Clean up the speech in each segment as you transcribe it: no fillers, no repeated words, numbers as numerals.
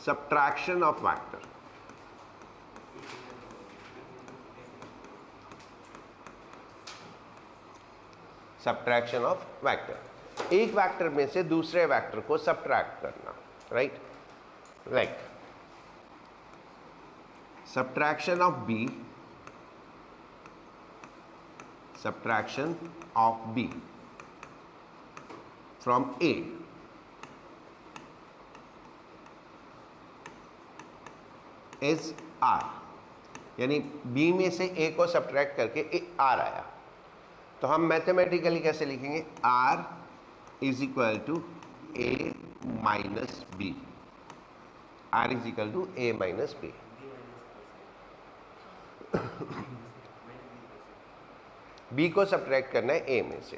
subtraction of vector. Subtraction of vector. एक vector में से दूसरे वेक्टर को सब्ट्रैक्ट करना, right? Like subtraction of b, subtraction of b from a is r, यानी b में से a को सब्ट्रैक्ट करके r आया, तो हम मैथमेटिकली कैसे लिखेंगे? r is equal to a minus b, r is equal to a minus b. b को सब्ट्रैक्ट करना है a में से,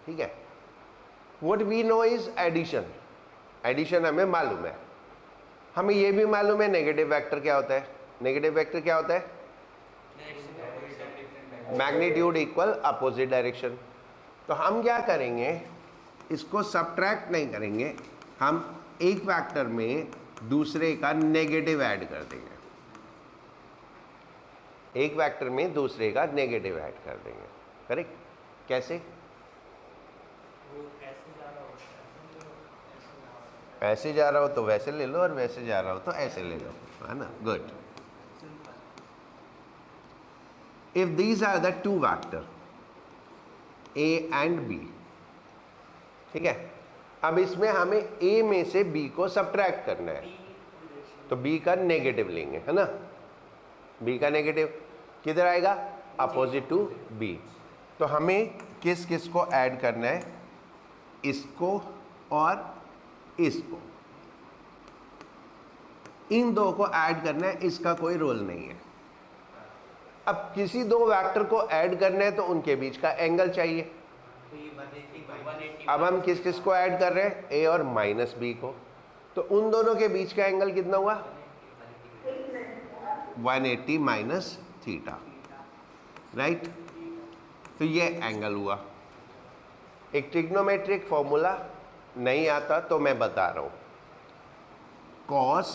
ठीक है? What we know is addition. Addition हमें मालूम है. हमें ये भी मालूम है नेगेटिव वेक्टर क्या होता है. नेगेटिव वेक्टर क्या होता है? Magnitude equal opposite direction. तो हम क्या करेंगे, इसको सब्ट्रैक्ट नहीं करेंगे, हम एक वेक्टर में दूसरे का नेगेटिव ऐड कर देंगे. एक वेक्टर में दूसरे का नेगेटिव ऐड कर देंगे, करेक्ट? कैसे? ऐसे जा रहा हो तो वैसे ले लो, और वैसे जा रहा हो तो ऐसे ले लो, है ना? Good. If these are the two vector a and b, ठीक है? अब इसमें हमें a में से b को सब्ट्रैक्ट करना है, तो b का नेगेटिव लेंगे, है ना? b का नेगेटिव किधर आएगा? Opposite to b. तो हमें किस किस को ऐड करना है? इसको और इसको. इन दो को ऐड करना है, इसका कोई रोल नहीं है. अब किसी दो वेक्टर को ऐड करना है तो उनके बीच का एंगल चाहिए. अब हम किस किस को ऐड कर रहे हैं? a और माइनस b को. तो उन दोनों के बीच का एंगल कितना हुआ? 180 माइनस थीटा, राइट? तो ये एंगल हुआ. एक ट्रिग्नोमेट्रिक फॉर्मूला नहीं आता तो मैं बता रहा हूं. cos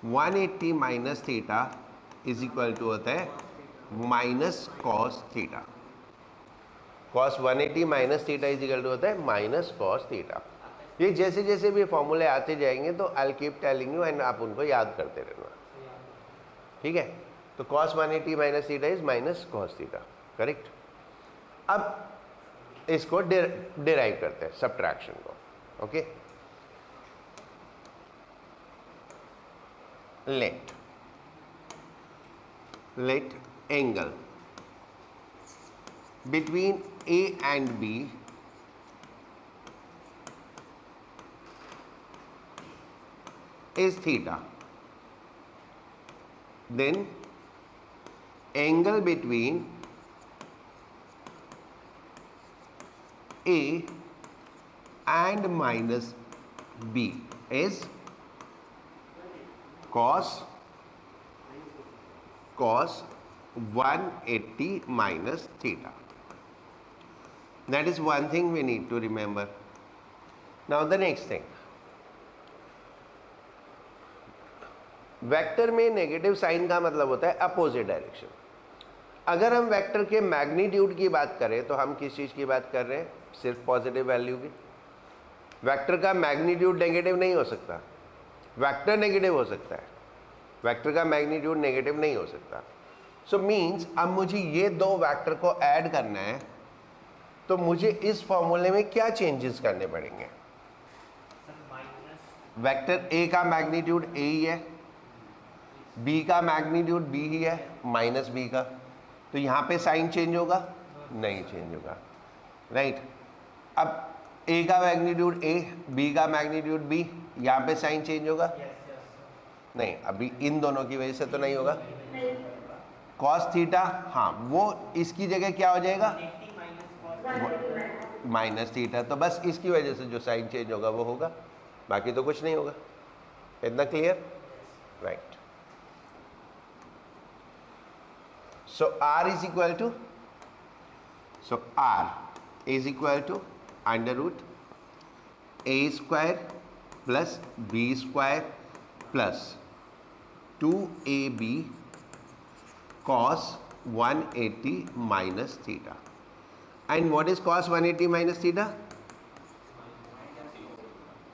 180 minus theta is equal to होता है minus cos theta. cos 180 minus theta is equal to होता है माइनस कॉस थीटा. ये जैसे जैसे भी फॉर्मूले आते जाएंगे तो I will keep telling you and आप उनको याद करते रहना, ठीक है? तो cos 180 minus theta is minus cos theta, correct? अब इसको डिराइव करते हैं, सब्ट्रैक्शन को. Okay, let angle between A and B is theta, then angle between A and minus B is cos 180 minus theta. That is one thing we need to remember. Now the next thing, vector में negative sign का मतलब होता है opposite direction. अगर हम vector के magnitude की बात करें तो हम किस चीज़ की बात कर रहे हैं? सिर्फ पॉजिटिव वैल्यू की. वेक्टर का मैग्नीट्यूड नेगेटिव नहीं हो सकता, वेक्टर नेगेटिव हो सकता है, वेक्टर का मैग्नीट्यूड नेगेटिव नहीं हो सकता. सो मीन्स अब मुझे ये दो वेक्टर को ऐड करना है तो मुझे इस फॉर्मूले में क्या चेंजेस करने पड़ेंगे? वेक्टर ए का मैग्नीट्यूड ए ही है, बी का मैग्नीट्यूड बी ही है, माइनस बी का. तो यहाँ पे साइन चेंज होगा? नहीं चेंज होगा, राइट? अब ए का मैग्नीट्यूड ए, बी का मैग्नीट्यूड बी, यहाँ पे साइन चेंज होगा? नहीं. अभी इन दोनों की वजह से तो नहीं होगा. कॉस थीटा, हाँ, वो इसकी जगह क्या हो जाएगा? Minus theta. तो बस इसकी वजह से जो साइन चेंज होगा वो होगा, बाकी तो कुछ नहीं होगा. इतना clear? Right. So R is equal to, so R is equal to under root a square plus b square plus 2ab cos 180 minus theta. And what is cos 180 minus theta?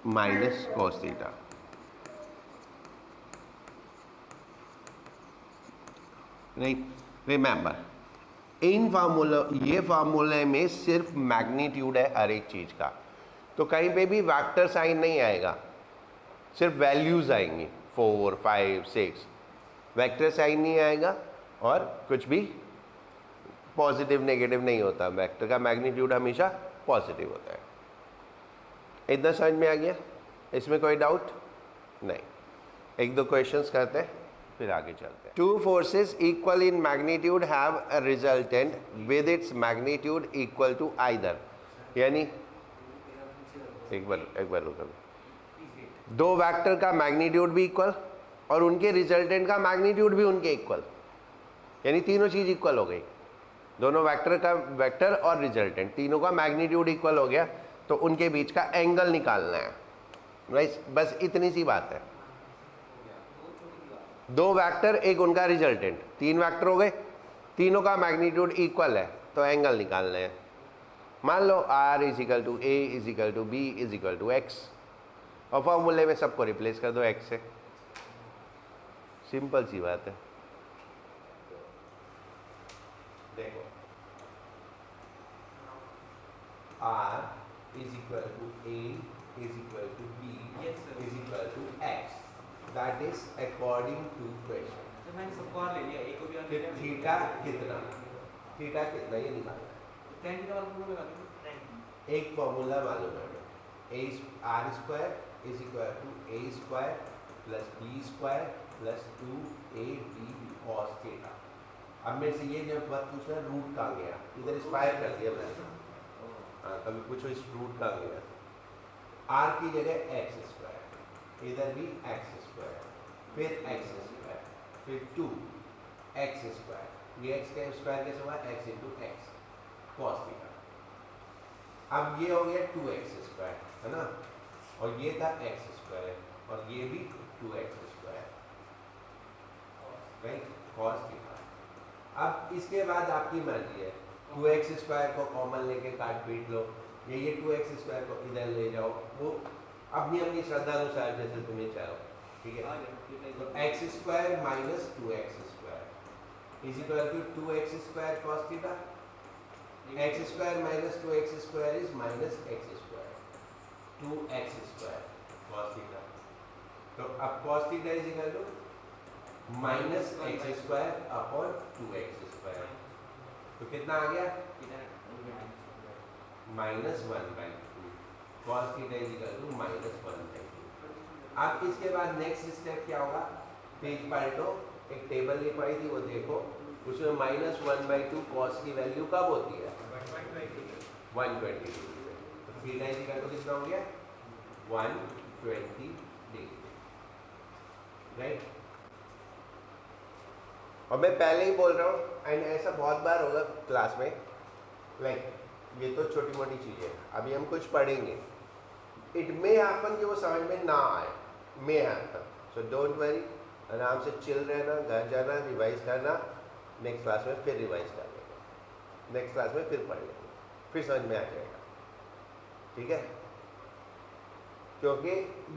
Minus cos theta. Right? Remember, in formula, ये फार्मूले में सिर्फ magnitude है हर एक चीज़ का, तो कहीं पे भी वेक्टर साइन नहीं आएगा, सिर्फ वैल्यूज़ आएंगी 4, 5, 6, वेक्टर साइन नहीं आएगा और कुछ भी पॉजिटिव नेगेटिव नहीं होता। वेक्टर का मैग्नीट्यूड हमेशा पॉजिटिव होता है। इतना समझ में आ गया? इसमें कोई डाउट नहीं। एक दो क्वेश्चंस करते हैं फिर आगे चलते हैं। Two forces equal in magnitude have a resultant with its magnitude equal to either, यानी एक बार रुको, दो वेक्टर का मैग्नीट्यूड भी इक्वल और उनके रिजल्टेंट का मैग्नीट्यूड भी उनके इक्वल, यानी तीनों चीज इक्वल हो गई। दोनों वेक्टर का, वेक्टर और रिजल्टेंट तीनों का मैग्नीट्यूड इक्वल हो गया, तो उनके बीच का एंगल निकालना है। बस इतनी सी बात है। दो वेक्टर एक उनका रिजल्टेंट, तीन वेक्टर हो गए, तीनों का मैग्नीट्यूड इक्वल है, तो एंगल निकालने हैं। मान लो r is equal to a is equal to b is equal to x, और फॉर्मूले में सबको रिप्लेस कर दो x से। सिंपल सी बात है। देखो r is equal to a is equal to b is equal to x, that is according to question. तो मैंने सबको r ले लिया, एक को भी r ले लिया। थीटा कितना, थीटा कितना ये निकालना है। tan थीटा वाला फॉर्मूला लगा दो। एक फॉर्मूला मालूम है, r square is equal to a square plus b square plus 2ab cos theta. अब मेरे से ये जब बात पूछना रूट कहाँ गया, इधर स्क्वायर कर दिया मैंने। हाँ, कभी पूछो इस रूट कहाँ गया। आर की जगह एक्स स्क्वायर, इधर भी एक्स स्क्वायर, फिर एक्स स्क्वायर, फिर 2 एक्स स्क्वायर, ये एक्स का स्क्वायर कैसे हुआ, x into x cos theta. अब ये हो गया 2x स्क्वायर, है ना, और ये था x स्क्वायर, और ये भी 2x square, right, cos theta. अब इसके बाद आपकी मर्जी है, 2x स्क्वायर को कॉमन लेके काट पीट लो, ये 2x स्क्वायर को इधर ले जाओ, वो अपनी अपनी श्रद्धा अनुसार जैसे तुम्हें चाहो, ठीक है। तो x square minus 2x square is equal to 2x square cos theta. x square minus 2x square is minus x square, 2x square cos theta. तो अब cos theta is equal to minus x square upon 2x square, तो कितना आ गया, minus 1/2 cos theta is equal to minus 1/2। अब इसके बाद next step क्या होगा, पेज पलटो, एक टेबल लिखवाई थी वो देखो, उसमें माइनस 1/2 cos की वैल्यू कब होती है, 120 डिग्री। तो थीटा इज इक्वल टू कितना हो गया, 120 डिग्री, राइट। और मैं पहले ही बोल रहा हूँ, एंड ऐसा बहुत बार होगा क्लास में, लाइक ये तो छोटी मोटी चीज़ें, अभी हम कुछ पढ़ेंगे, इट मे हैपन कि वो समझ में ना आए, may happen, so don't worry, आराम से चिल रहना, घर जाना, रिवाइज करना, नेक्स्ट क्लास में फिर रिवाइज कर लेंगे, नेक्स्ट क्लास में फिर पढ़ लेंगे, फिर समझ में आ जाएगा, ठीक है। क्योंकि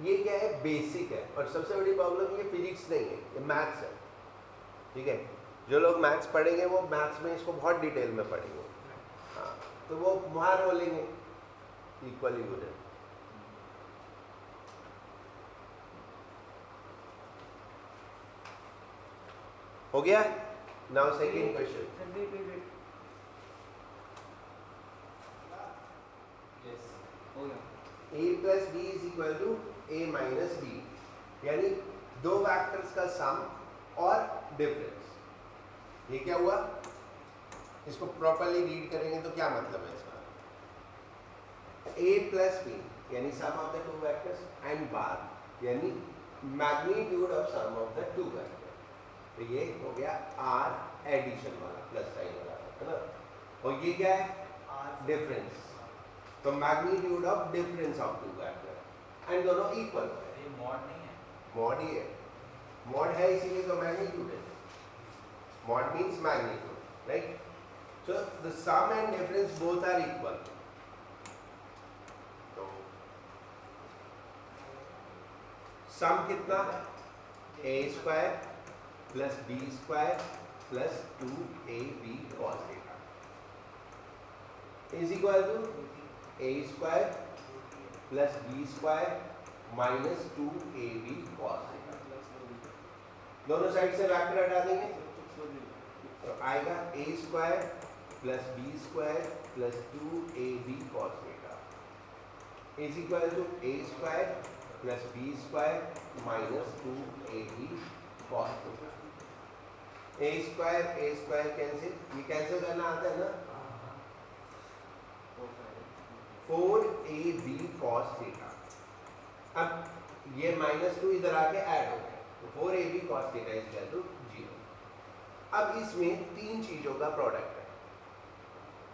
ये क्या है, बेसिक है, और सबसे बड़ी प्रॉब्लम ये फिजिक्स नहीं है, ये मैथ्स है, ठीक है। जो लोग मैथ्स पढ़ेंगे वो मैथ्स में इसको बहुत डिटेल में पढ़ेंगे, हाँ, तो वो वहाँ बोलेंगे इक्वली गुड है। हो गया। Now second question, a plus b is equal to a minus b, यानी दो वेक्टर्स का सम और डिफरेंस। ये क्या हुआ, इसको प्रॉपर्ली रीड करेंगे तो क्या मतलब है इसका, a प्लस बी यानी sum of the two vectors, and bar यानी magnitude of sum of the two vectors. तो ये हो गया r एडिशन वाला, प्लस साइन वाला, है ना, और ये क्या है, डिफरेंस, तो magnitude of difference of two vector, and दोनों इक्वल। ये मॉड नहीं है, मॉड ही है, मॉड है इसीलिए तो मैग्नीट्यूड है। Mod means magnitude, right? So the sum and difference both are equal. तो सम कितना? a square plus b square plus 2ab cos theta is equal to a square plus b square minus 2ab cos theta. दोनों side से vector हटा देंगे तो आएगा a square plus b square plus 2ab cos theta is equal to a square plus b square minus 2ab cos theta. a square cancel, ये cancel करना आता है ना? 4ab cos theta. अब ये -2 इधर आके ऐड हो गया तो 4ab cos theta is equal to 0। अब इसमें तीन चीजों का प्रोडक्ट है,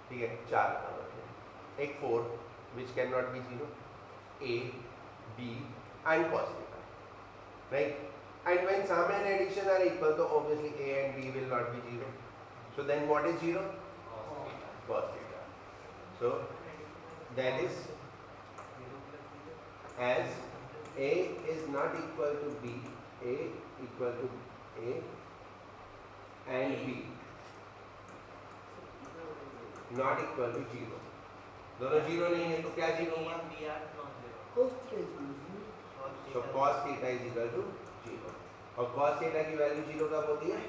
ठीक है? चार प्रोडक्ट है, एक 4 which can not be 0, a b and cos theta, right? And when sum and addition are equal, so obviously a and b will not be 0. So then what is 0? Cos theta. So that is, as a is not equal to b, a equal to a and b not equal to 0. दोनों 0 नहीं है तो क्या 0 होगा? So cos theta is equal to 0 और cos theta की value 0 कब होती है?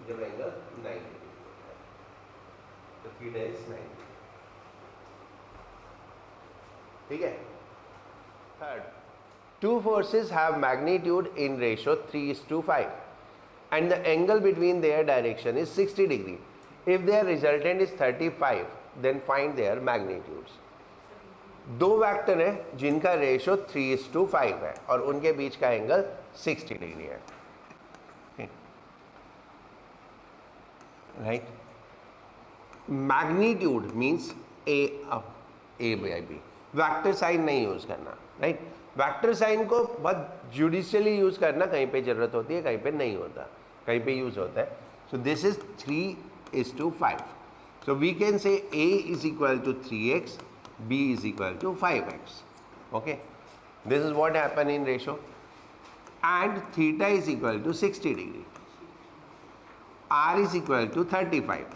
जब एंगल 90 डिग्री होता है, तो थीटा इज 90। ठीक है? Third, two forces have magnitude in ratio 3:5 and the angle between their direction is 60 degree. If their resultant is 35, then find their magnitudes. दो वेक्टर है जिनका रेशियो 3:5 है और उनके बीच का एंगल 60 डिग्री है, right? Magnitude means a by b, vector sign नहीं यूज करना, राइट? वेक्टर साइन को बहुत जुडिशियली यूज करना, कहीं पे जरूरत होती है, कहीं पे नहीं होता, कहीं पे यूज होता है। So this is 3:5. So we can say a is equal to 3x, b is equal to 5x. Okay, this is what happened in ratio, and theta is equal to 60 degree. R is equal to 35,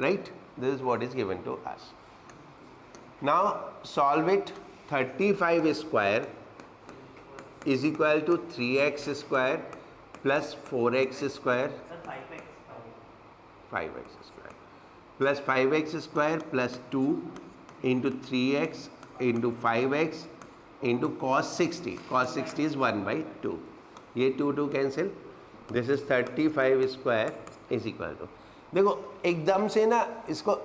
right? This is what is given to us. Now solve it. 35 square is equal to 3x square plus 4x square, 5x square plus 5x square plus 2 into 3x into 5x into cos 60. Cos 60 is 1/2. ये 2 cancel. This is 35 square is equal to, देखो एकदम से ना इसको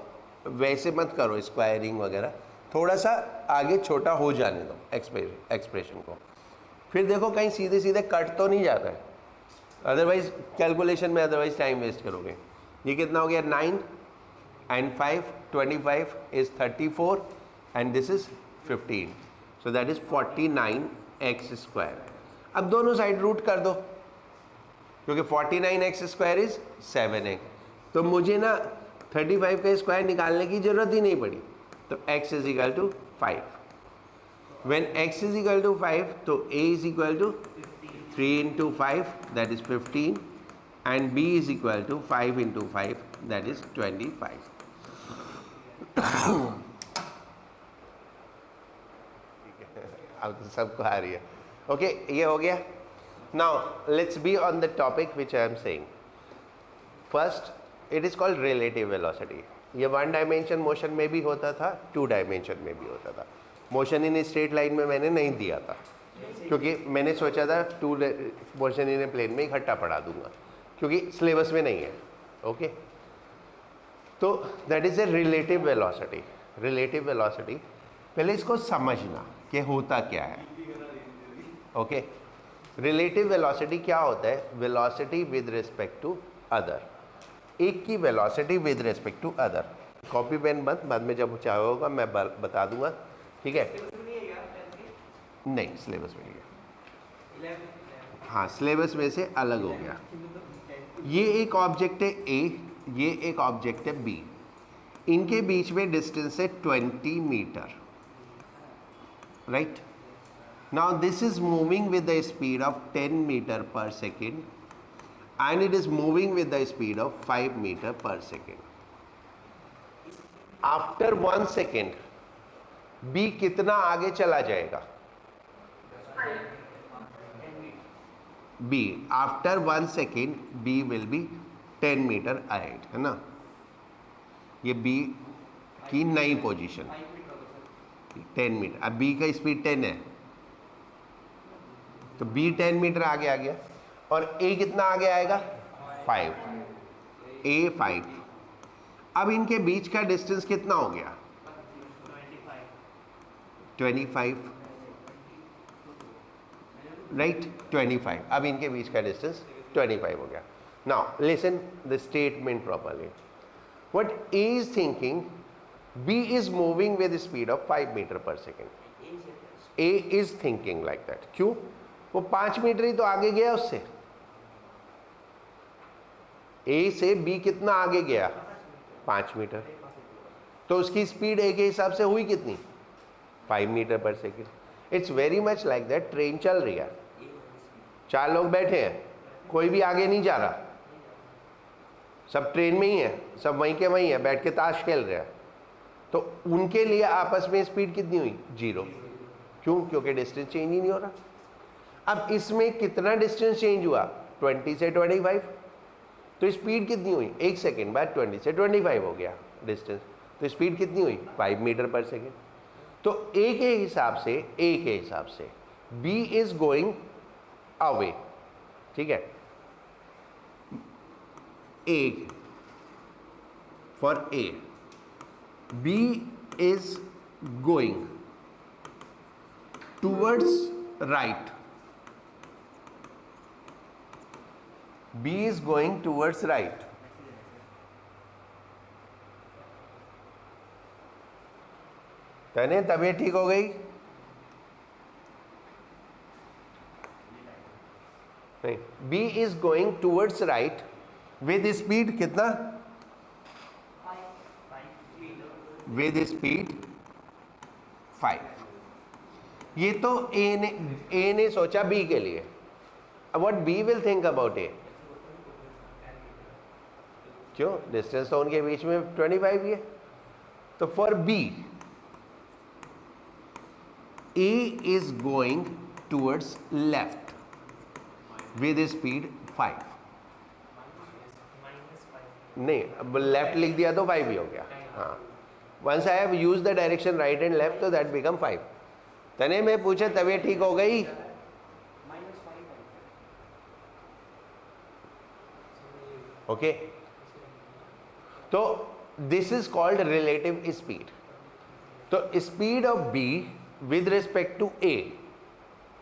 वैसे मत करो squaring वगैरह, थोड़ा सा आगे छोटा हो जाने दो एक्सप्रेशन को, फिर देखो कहीं सीधे सीधे कट तो नहीं जाता है, अदरवाइज कैलकुलेशन में अदरवाइज टाइम वेस्ट करोगे. ये कितना हो गया? 9 and 5, 25 is 34 and this is 15. So that is 49x square. अब दोनों साइड रूट कर दो क्योंकि 49x square is 7x. तो मुझे ना 35 का स्क्वायर निकालने की जरूरत ही नहीं पड़ी, तो x is equal to 5. When x is equal to 5, तो a is equal to 3 into 5, that is 15, and b is equal to 5 into 5, that is 25. अब तो सबको आ रही है. ओके, ये हो गया. Now let's be on the topic which I am saying. First, it is called relative velocity. ये 1 dimension motion में भी होता था, 2 डायमेंशन में भी होता था. मोशन इन स्ट्रेट लाइन में मैंने नहीं दिया था क्योंकि मैंने सोचा था 2 मोशन इन प्लेन में इकट्ठा पढ़ा दूंगा क्योंकि सिलेबस में नहीं है. ओके, तो that is a relative velocity. Relative velocity, पहले इसको समझना कि होता क्या है. ओके, रिलेटिव वेलोसिटी क्या होता है? Velocity with respect to other. एक की velocity with respect to other. Copy pen बंद, बाद में जब चाहोगा मैं बता दूंगा. ठीक है, नहीं, सिलेबस में गया, 11 हाँ सिलेबस में से अलग हो गया। ये एक ऑब्जेक्ट है ए, ये एक ऑब्जेक्ट है बी, इनके बीच में डिस्टेंस है 20 metre, right. Now this is moving with the speed of 10 metre पर second and it is moving with the speed of 5 metre पर सेकेंड। आफ्टर 1 सेकेंड बी कितना आगे चला जाएगा? B after 1 second B will be 10 metre ahead, है ना। ये B की नई पोजीशन 10 मीटर। अब बी का स्पीड 10 है तो बी 10 मीटर आगे आ गया, और ए कितना आगे आएगा? 5, ए 5। अब इनके बीच का डिस्टेंस कितना हो गया? 25, राइट, 25। अब इनके बीच का डिस्टेंस 25 हो गया। Now listen the statement properly. What A is thinking, B is moving with speed of 5 metre पर second. A is thinking like that. क्यों? वो 5 मीटर ही तो आगे गया उससे। ए से बी कितना आगे गया? 5 मीटर। तो उसकी स्पीड ए के हिसाब से हुई कितनी? 5 मीटर पर second. It's very much like that. Train चल रही है, 4 लोग बैठे हैं, कोई भी आगे नहीं जा रहा, सब ट्रेन में ही है, सब वहीं के वहीं है, बैठ के ताश खेल रहे हैं। तो उनके लिए आपस में स्पीड कितनी हुई? 0। क्यों? क्योंकि डिस्टेंस चेंज ही नहीं हो रहा। अब इसमें कितना डिस्टेंस चेंज हुआ? 20 से 25। तो स्पीड कितनी हुई? 1 सेकेंड बाद 20 से 25 हो गया डिस्टेंस। तो स्पीड कितनी हुई? 5 मीटर पर सेकेंड। तो ए के हिसाब से बी इज गोइंग अवे, ठीक है। A for A, B is going towards right, B is going towards right. तने तबीयत ठीक हो गई? नहीं, B is going towards right with speed कितना? With speed 5। ये तो A ने सोचा B के लिए। अब what B will think about A? क्यों? डिस्टेंस तो उनके बीच में 25 ही है। तो for B, A is going towards left with speed 5। नहीं, अब लेफ्ट लिख दिया तो 5 ही हो गया। हाँ, once I have use the direction right and left तो दैट बिकम 5। तने मैं पूछा तबीयत ठीक हो गई? ओके, तो this is called relative speed. तो speed of B with respect to A,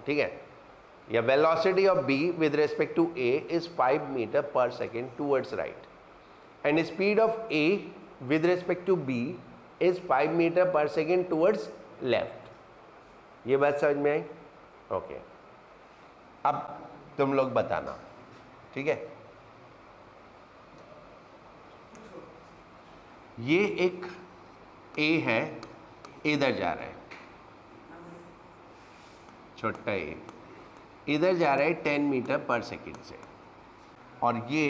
ठीक है, या velocity of B with respect to A is 5 metre पर second towards right, and speed of A with respect to B is 5 metre पर second towards left. ये बात समझ में आई? Okay, अब तुम लोग बताना, ठीक है। ये एक ए है, इधर जा रहा है, छोटा ए इधर जा रहा है 10 मीटर पर सेकेंड से, और ये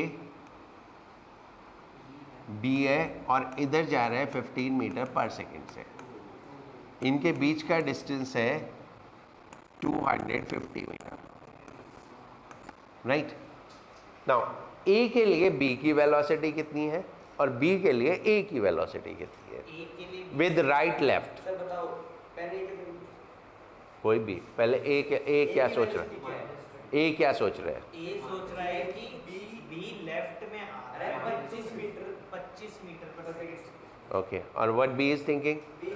बी है और इधर जा रहा है 15 मीटर पर सेकेंड से। इनके बीच का डिस्टेंस है 250 मीटर, राइट। नाउ ए के लिए बी की वेलोसिटी कितनी है और बी के लिए ए की वेलोसिटी कितनी है विद राइट लेफ्ट? सर बताओ पहले कोई भी पहले ए क्या सोच रहा है? ए क्या सोच रहा है? ए सोच रहा है कि बी लेफ्ट में आ रहा है 25 मीटर पर सेकंड। ओके, और what B is thinking? A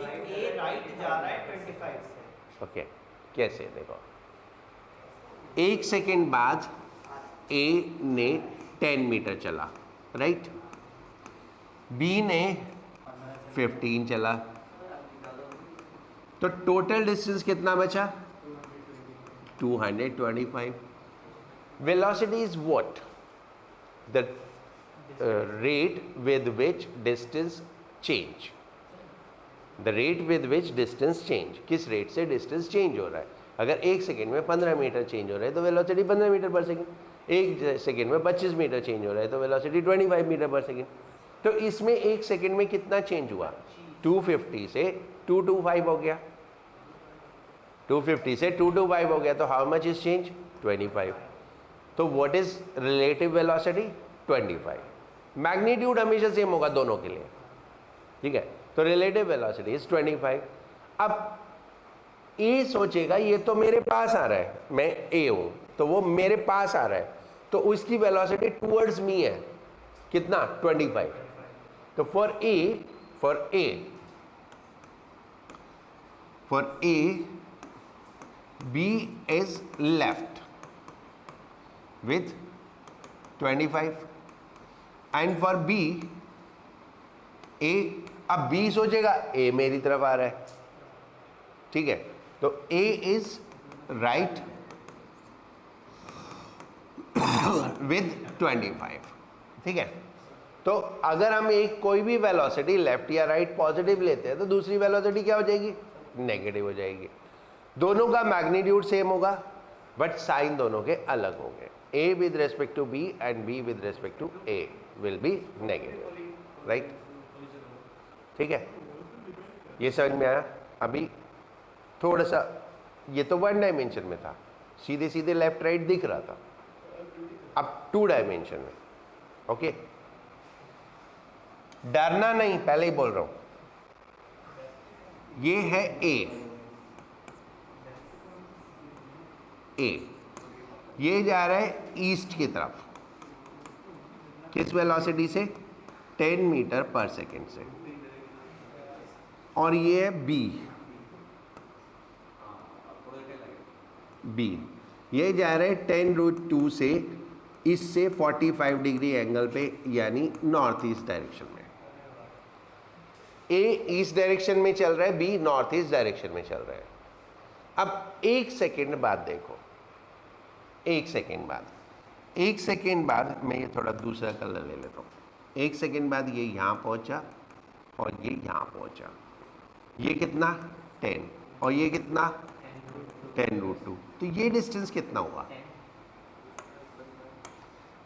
right जा रहा है 25 से। ओके, कैसे? देखो, 1 सेकेंड बाद ए ने 10 मीटर चला, राइट, बी ने 15 चला, तो टोटल डिस्टेंस कितना बचा? 225. Velocity is what? The rate with which distance change. The rate with which distance change. किस रेट से डिस्टेंस चेंज हो रहा है. अगर 1 सेकेंड में 15 मीटर चेंज हो रहा है तो वेलोसिटी 15 मीटर पर सेकेंड. 1 सेकेंड में 25 मीटर चेंज हो रहा है तो वेलोसिटी 25 मीटर पर सेकेंड. तो इसमें 1 सेकेंड में कितना चेंज हुआ? 250 से 225 हो गया. 250 से 225 हो गया. तो हाउ मच इज चेंज? 25. तो what is relative velocity? 25. Magnitude हमेशा सेम होगा दोनों के लिए. ठीक है. तो रिलेटिव वेलोसिटी इज 25. अब ए सोचेगा ये तो मेरे पास आ रहा है, मैं ए हूं तो वो मेरे पास आ रहा है, तो उसकी वेलोसिटी टुवर्ड्स मी है. कितना? 25. तो for A B is left with 25 and for B A. अब बी सोचेगा ए मेरी तरफ आ रहा है. ठीक है. तो ए इज राइट विद 25. ठीक है. तो अगर हम एक कोई भी वेलोसिटी लेफ्ट या राइट पॉजिटिव लेते हैं तो दूसरी वेलोसिटी क्या हो जाएगी? नेगेटिव हो जाएगी. दोनों का मैग्नीट्यूड सेम होगा बट साइन दोनों के अलग होंगे. A with respect to B and B with respect to A will be negative, right? ठीक है. ये समझ में आया? अभी थोड़ा सा, ये तो 1 डायमेंशन में था, सीधे सीधे लेफ्ट राइट दिख रहा था. अब 2 डायमेंशन में. ओके. डरना नहीं, पहले ही बोल रहा हूं. ये है A. ये जा रहा है ईस्ट की तरफ. किस वेलोसिटी से? 10 मीटर पर सेकेंड से. और ये है बी. ये जा रहा है 10√2 से इससे 45 डिग्री एंगल पे, यानी नॉर्थ ईस्ट डायरेक्शन में. ए ईस्ट डायरेक्शन में चल रहा है, बी नॉर्थ ईस्ट डायरेक्शन में चल रहा है. अब 1 सेकेंड बाद देखो, 1 सेकेंड बाद मैं ये थोड़ा दूसरा कलर ले लेता हूँ. 1 सेकेंड बाद ये यहाँ पहुँचा और ये यहाँ पहुँचा. ये कितना? 10. और ये कितना? 10√2. तो ये डिस्टेंस कितना हुआ?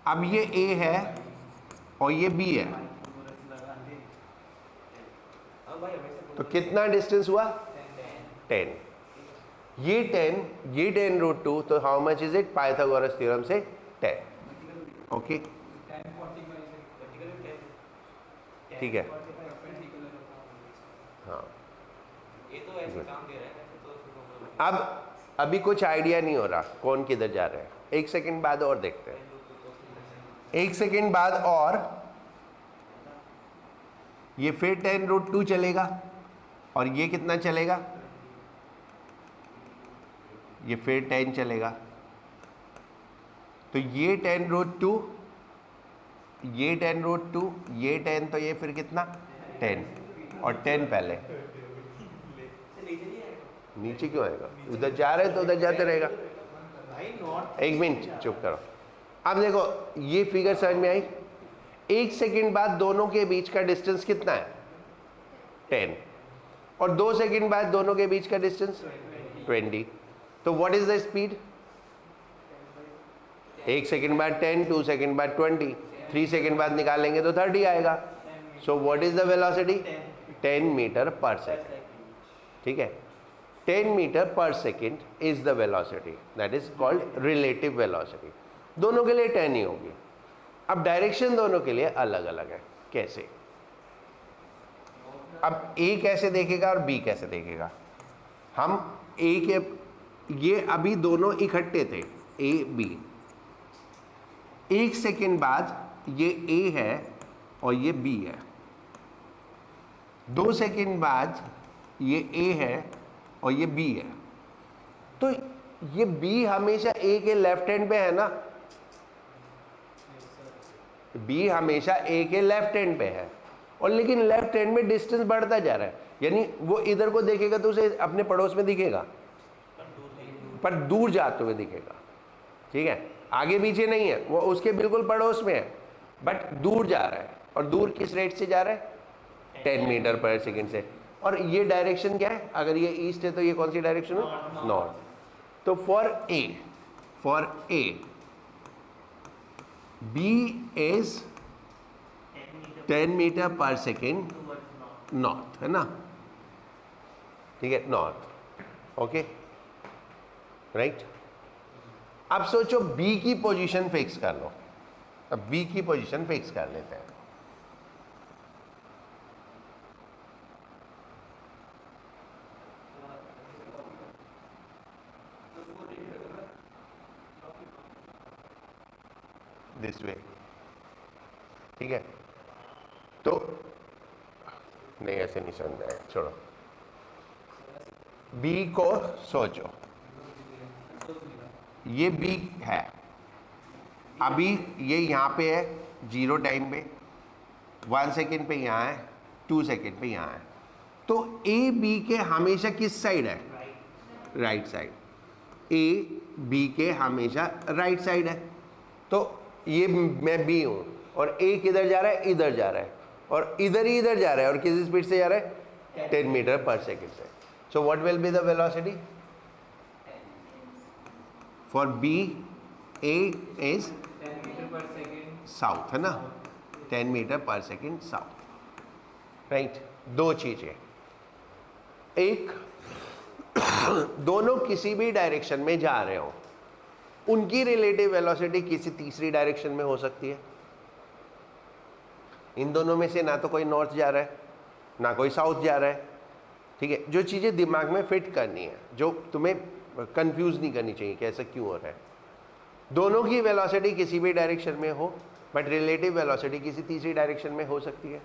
अब ये A है और ये B है, तो कितना डिस्टेंस हुआ? 10. ये 10√2. तो how much is it? Pythagoras theorem से 10. ओके. ठीक है. हाँ. अब अभी कुछ आइडिया नहीं हो रहा कौन किधर जा रहा है. 1 सेकेंड बाद और देखते हैं. 1 सेकेंड बाद और ये फिर 10√2 चलेगा और ये कितना चलेगा? ये फिर 10 चलेगा. तो ये 10√2, ये 10√2, ये 10, तो ये फिर कितना? 10. और 10 पहले. नीचे क्यों आएगा? उधर जा रहे तो उधर जाते रहेगा. 1 मिनट चुप करो. अब देखो ये फिगर समझ में आई. 1 सेकेंड बाद दोनों के बीच का डिस्टेंस कितना है? 10. और 2 सेकेंड बाद दोनों के बीच का डिस्टेंस 20. तो what is the speed? 1 second बाद 10, 2 सेकेंड बाद 20, 3 सेकेंड बाद निकालेंगे तो 30 आएगा. So what is the velocity? 10 metre पर सेकेंड. ठीक है. 10 मीटर पर second is the velocity, that is called relative velocity. दोनों के लिए 10 ही होगी. अब डायरेक्शन दोनों के लिए अलग अलग है. कैसे? अब ए कैसे देखेगा और बी कैसे देखेगा? हम ए के, ये अभी दोनों इकट्ठे थे, ए बी. 1 सेकेंड बाद ये ए है और ये बी है. 2 सेकेंड बाद ये ए है और ये बी है. तो ये बी हमेशा ए के लेफ्ट हैंड पे है ना? बी हमेशा ए के लेफ्ट हैंड पे है, और लेकिन लेफ्ट हैंड में डिस्टेंस बढ़ता जा रहा है. यानी वो इधर को देखेगा तो उसे अपने पड़ोस में दिखेगा. पर दूर जाते हुए दिखेगा, ठीक है, आगे पीछे नहीं है, वो उसके बिल्कुल पड़ोस में है बट दूर जा रहा है। और दूर किस रेट से जा रहा है? 10 मीटर पर सेकेंड से। और ये डायरेक्शन क्या है? अगर ये ईस्ट है तो ये कौन सी डायरेक्शन है? नॉर्थ। तो for A B is 10 metre पर सेकेंड नॉर्थ, है ना, ठीक है, नॉर्थ, ओके, राइट। अब सोचो बी की पोजीशन फिक्स कर लो। अब बी की पोजीशन फिक्स कर लेते हैं। दिस वे, ठीक है, तो नहीं ऐसे नहीं समझ आया, छोड़ो। बी को सोचो, ये बी है, अभी ये यहाँ पे है 0 टाइम पे, 1 सेकेंड पे यहाँ है, 2 सेकेंड पे यहाँ है। तो ए बी के हमेशा किस साइड है? Right side. ए बी के हमेशा राइट साइड है। तो ये मैं बी हूँ और ए किधर जा रहा है? इधर जा रहा है, और इधर ही इधर जा रहा है, और किस स्पीड से जा रहा है? 10 मीटर पर सेकेंड से। So what will be the velocity for B? A is 10 metre पर सेकेंड साउथ, है ना, 10 मीटर पर सेकेंड साउथ, राइट। दो चीजें, एक दोनों किसी भी डायरेक्शन में जा रहे हो, उनकी रिलेटिव वेलोसिटी किसी तीसरी डायरेक्शन में हो सकती है। इन दोनों में से ना तो कोई नॉर्थ जा रहा है ना कोई साउथ जा रहा है, ठीक है। जो चीज़ें दिमाग में फिट करनी है, जो तुम्हें कंफ्यूज नहीं करनी चाहिए कि ऐसा क्यों हो रहा है। दोनों की वेलोसिटी किसी भी डायरेक्शन में हो बट रिलेटिव वेलोसिटी किसी तीसरी डायरेक्शन में हो सकती है,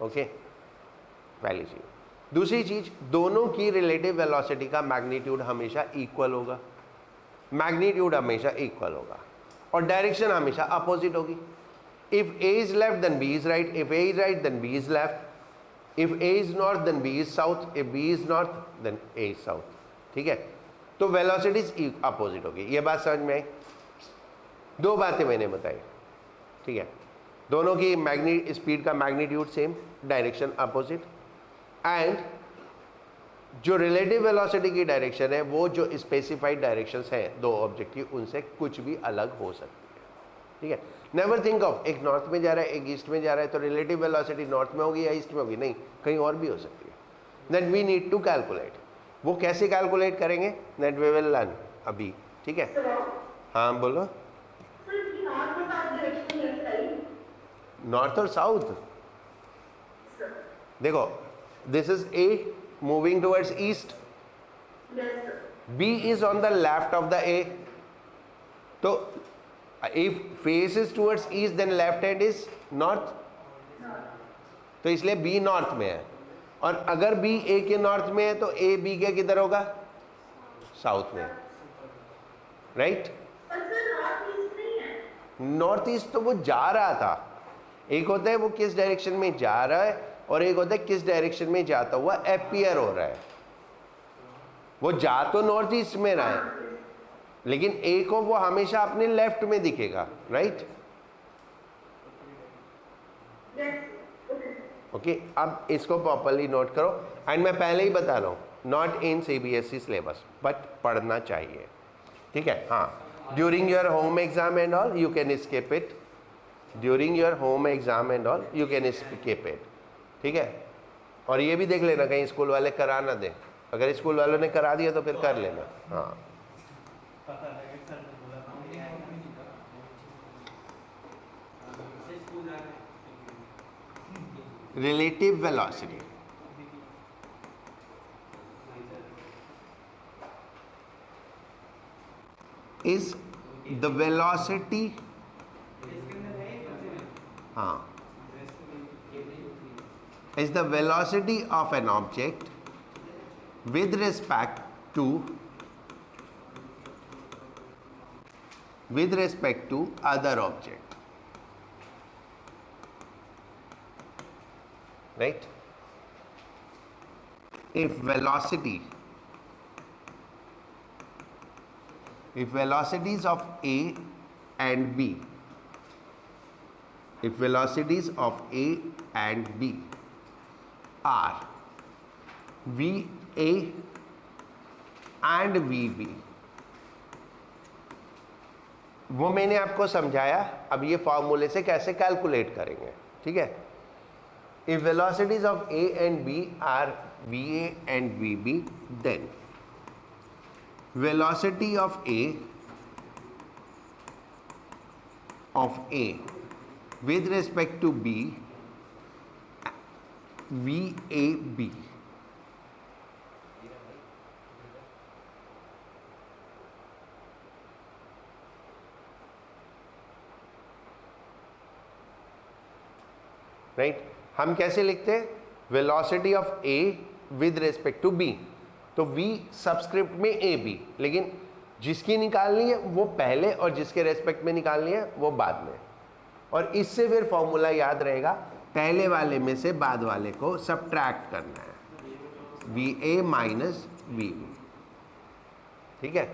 ओके, पहली चीज। दूसरी चीज, दोनों की रिलेटिव वेलोसिटी का मैग्नीट्यूड हमेशा इक्वल होगा, मैग्नीट्यूड हमेशा इक्वल होगा, और डायरेक्शन हमेशा अपोजिट होगी। If A is left then B is right, if A is right then B is left, if A is north then B is south, if B is north then A is south, ठीक है। तो velocities opposite होगी। ये बात समझ में आई? दो बातें मैंने बताई, ठीक है, दोनों की स्पीड का magnitude same, direction opposite, and जो रिलेटिव वेलोसिटी की डायरेक्शन है वो जो स्पेसिफाइड डायरेक्शंस हैं दो ऑब्जेक्ट की, उनसे कुछ भी अलग हो सकती है, ठीक है। नेवर थिंक ऑफ एक नॉर्थ में जा रहा है एक ईस्ट में जा रहा है तो रिलेटिव वेलोसिटी नॉर्थ में होगी या ईस्ट में होगी, नहीं, कहीं और भी हो सकती है। That we need to calculate. वो कैसे कैलकुलेट करेंगे? दैट वी विल लर्न अभी, ठीक है। हाँ बोलो। नॉर्थ और साउथ, देखो, this is a moving towards east, B is on the left of the A, so if face is towards east then left hand is north, तो इसलिए B north में है, और अगर B A के north में है तो A B के किधर होगा? साउथ में, राइट। नॉर्थ ईस्ट तो वो जा रहा था, एक होता है वो किस डायरेक्शन में जा रहा है और एक होता है किस डायरेक्शन में जाता हुआ अपीयर हो रहा है। वो जा तो नॉर्थ ईस्ट में रहा है लेकिन एक को वो हमेशा अपने लेफ्ट में दिखेगा, राइट, ओके। अब इसको प्रॉपर्ली नोट करो, एंड मैं पहले ही बता रहा हूँ not in CBSE syllabus but पढ़ना चाहिए, ठीक है। हाँ, during your home exam and all you can skip it, during your home exam and all you can skip it, ठीक है। और ये भी देख लेना कहीं स्कूल वाले करा ना दें, अगर स्कूल वालों ने करा दिया तो फिर कर लेना। हाँ, relative velocity is the velocity, हाँ, is the velocity of an object with respect to other object, right? If velocity if velocities of A and B, if velocities of A and B are VA and VB, वो मैंने आपको समझाया, अब ये फॉर्मूले से कैसे कैलकुलेट करेंगे, ठीक है। If velocities of A and B are VA and VB, then velocity of A with respect to B, VAB, राइट। हम कैसे लिखते हैं, velocity of A with respect to B, तो V सबस्क्रिप्ट में ए बी, लेकिन जिसकी निकालनी है वो पहले और जिसके रेस्पेक्ट में निकालनी है वो बाद में। और इससे फिर फॉर्मूला याद रहेगा, पहले वाले में से बाद वाले को सब्ट्रैक्ट करना है, VA माइनस VB, ठीक है।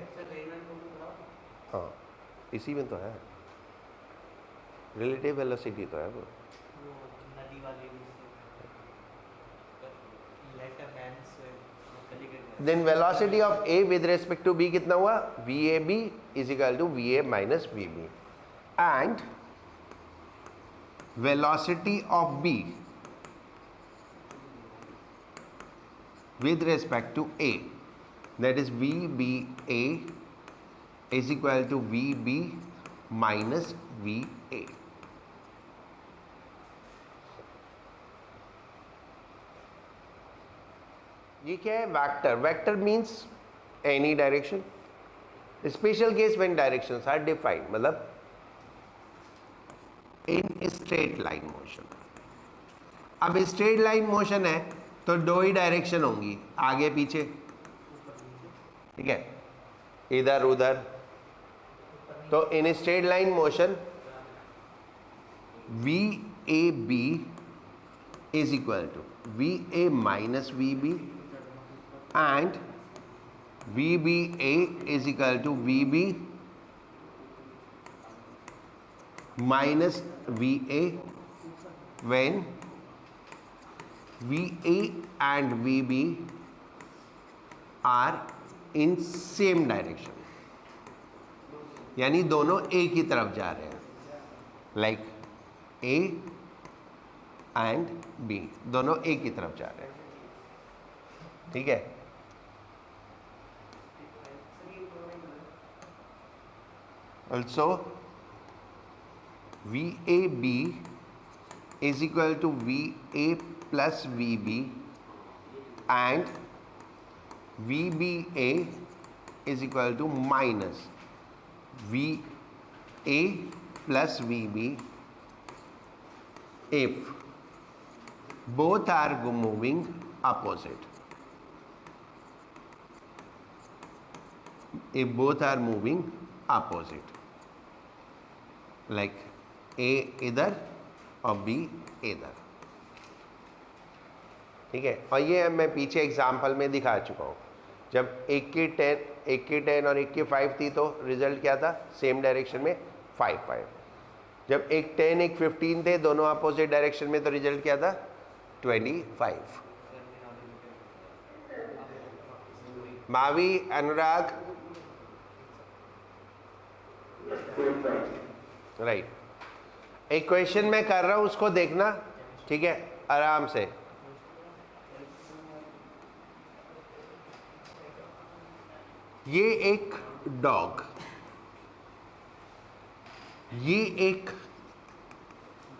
हाँ, इसी में तो है, रिलेटिव वेलोसिटी तो है वो। नदी वाली then velocity of A with respect to B कितना हुआ, VAB is equal to VA minus VB, and velocity of B with respect to A, that is VBA is equal to VB minus VA. ये क्या है, vector. Vector means any direction, special case when directions are defined, मतलब in straight line motion. अब straight line motion है तो दो ही direction होंगी, आगे पीछे, ठीक है, इधर उधर। तो इन straight line motion VAB is equal to VA minus VB and VBA is equal to VB minus VA when VA and VB are in same direction, यानी दोनों एक ही तरफ जा रहे हैं, लाइक A एंड B दोनों एक ही तरफ जा रहे हैं, ठीक है। Also VAB is equal to VA plus VB and VBA is equal to minus VA plus VB if both are moving opposite. If both are moving opposite, like A इधर और B इधर, ठीक है। और ये मैं पीछे एग्जाम्पल में दिखा चुका हूँ, जब एक की 10 और एक की 5 थी तो रिजल्ट क्या था, सेम डायरेक्शन में 5-5। जब एक 10 एक 15 थे, दोनों अपोजिट डायरेक्शन में, तो रिजल्ट क्या था, 25। मावी, अनुराग, राइट। एक क्वेश्चन मैं कर रहा हूं, उसको देखना, ठीक है, आराम से। ये एक डॉग, ये एक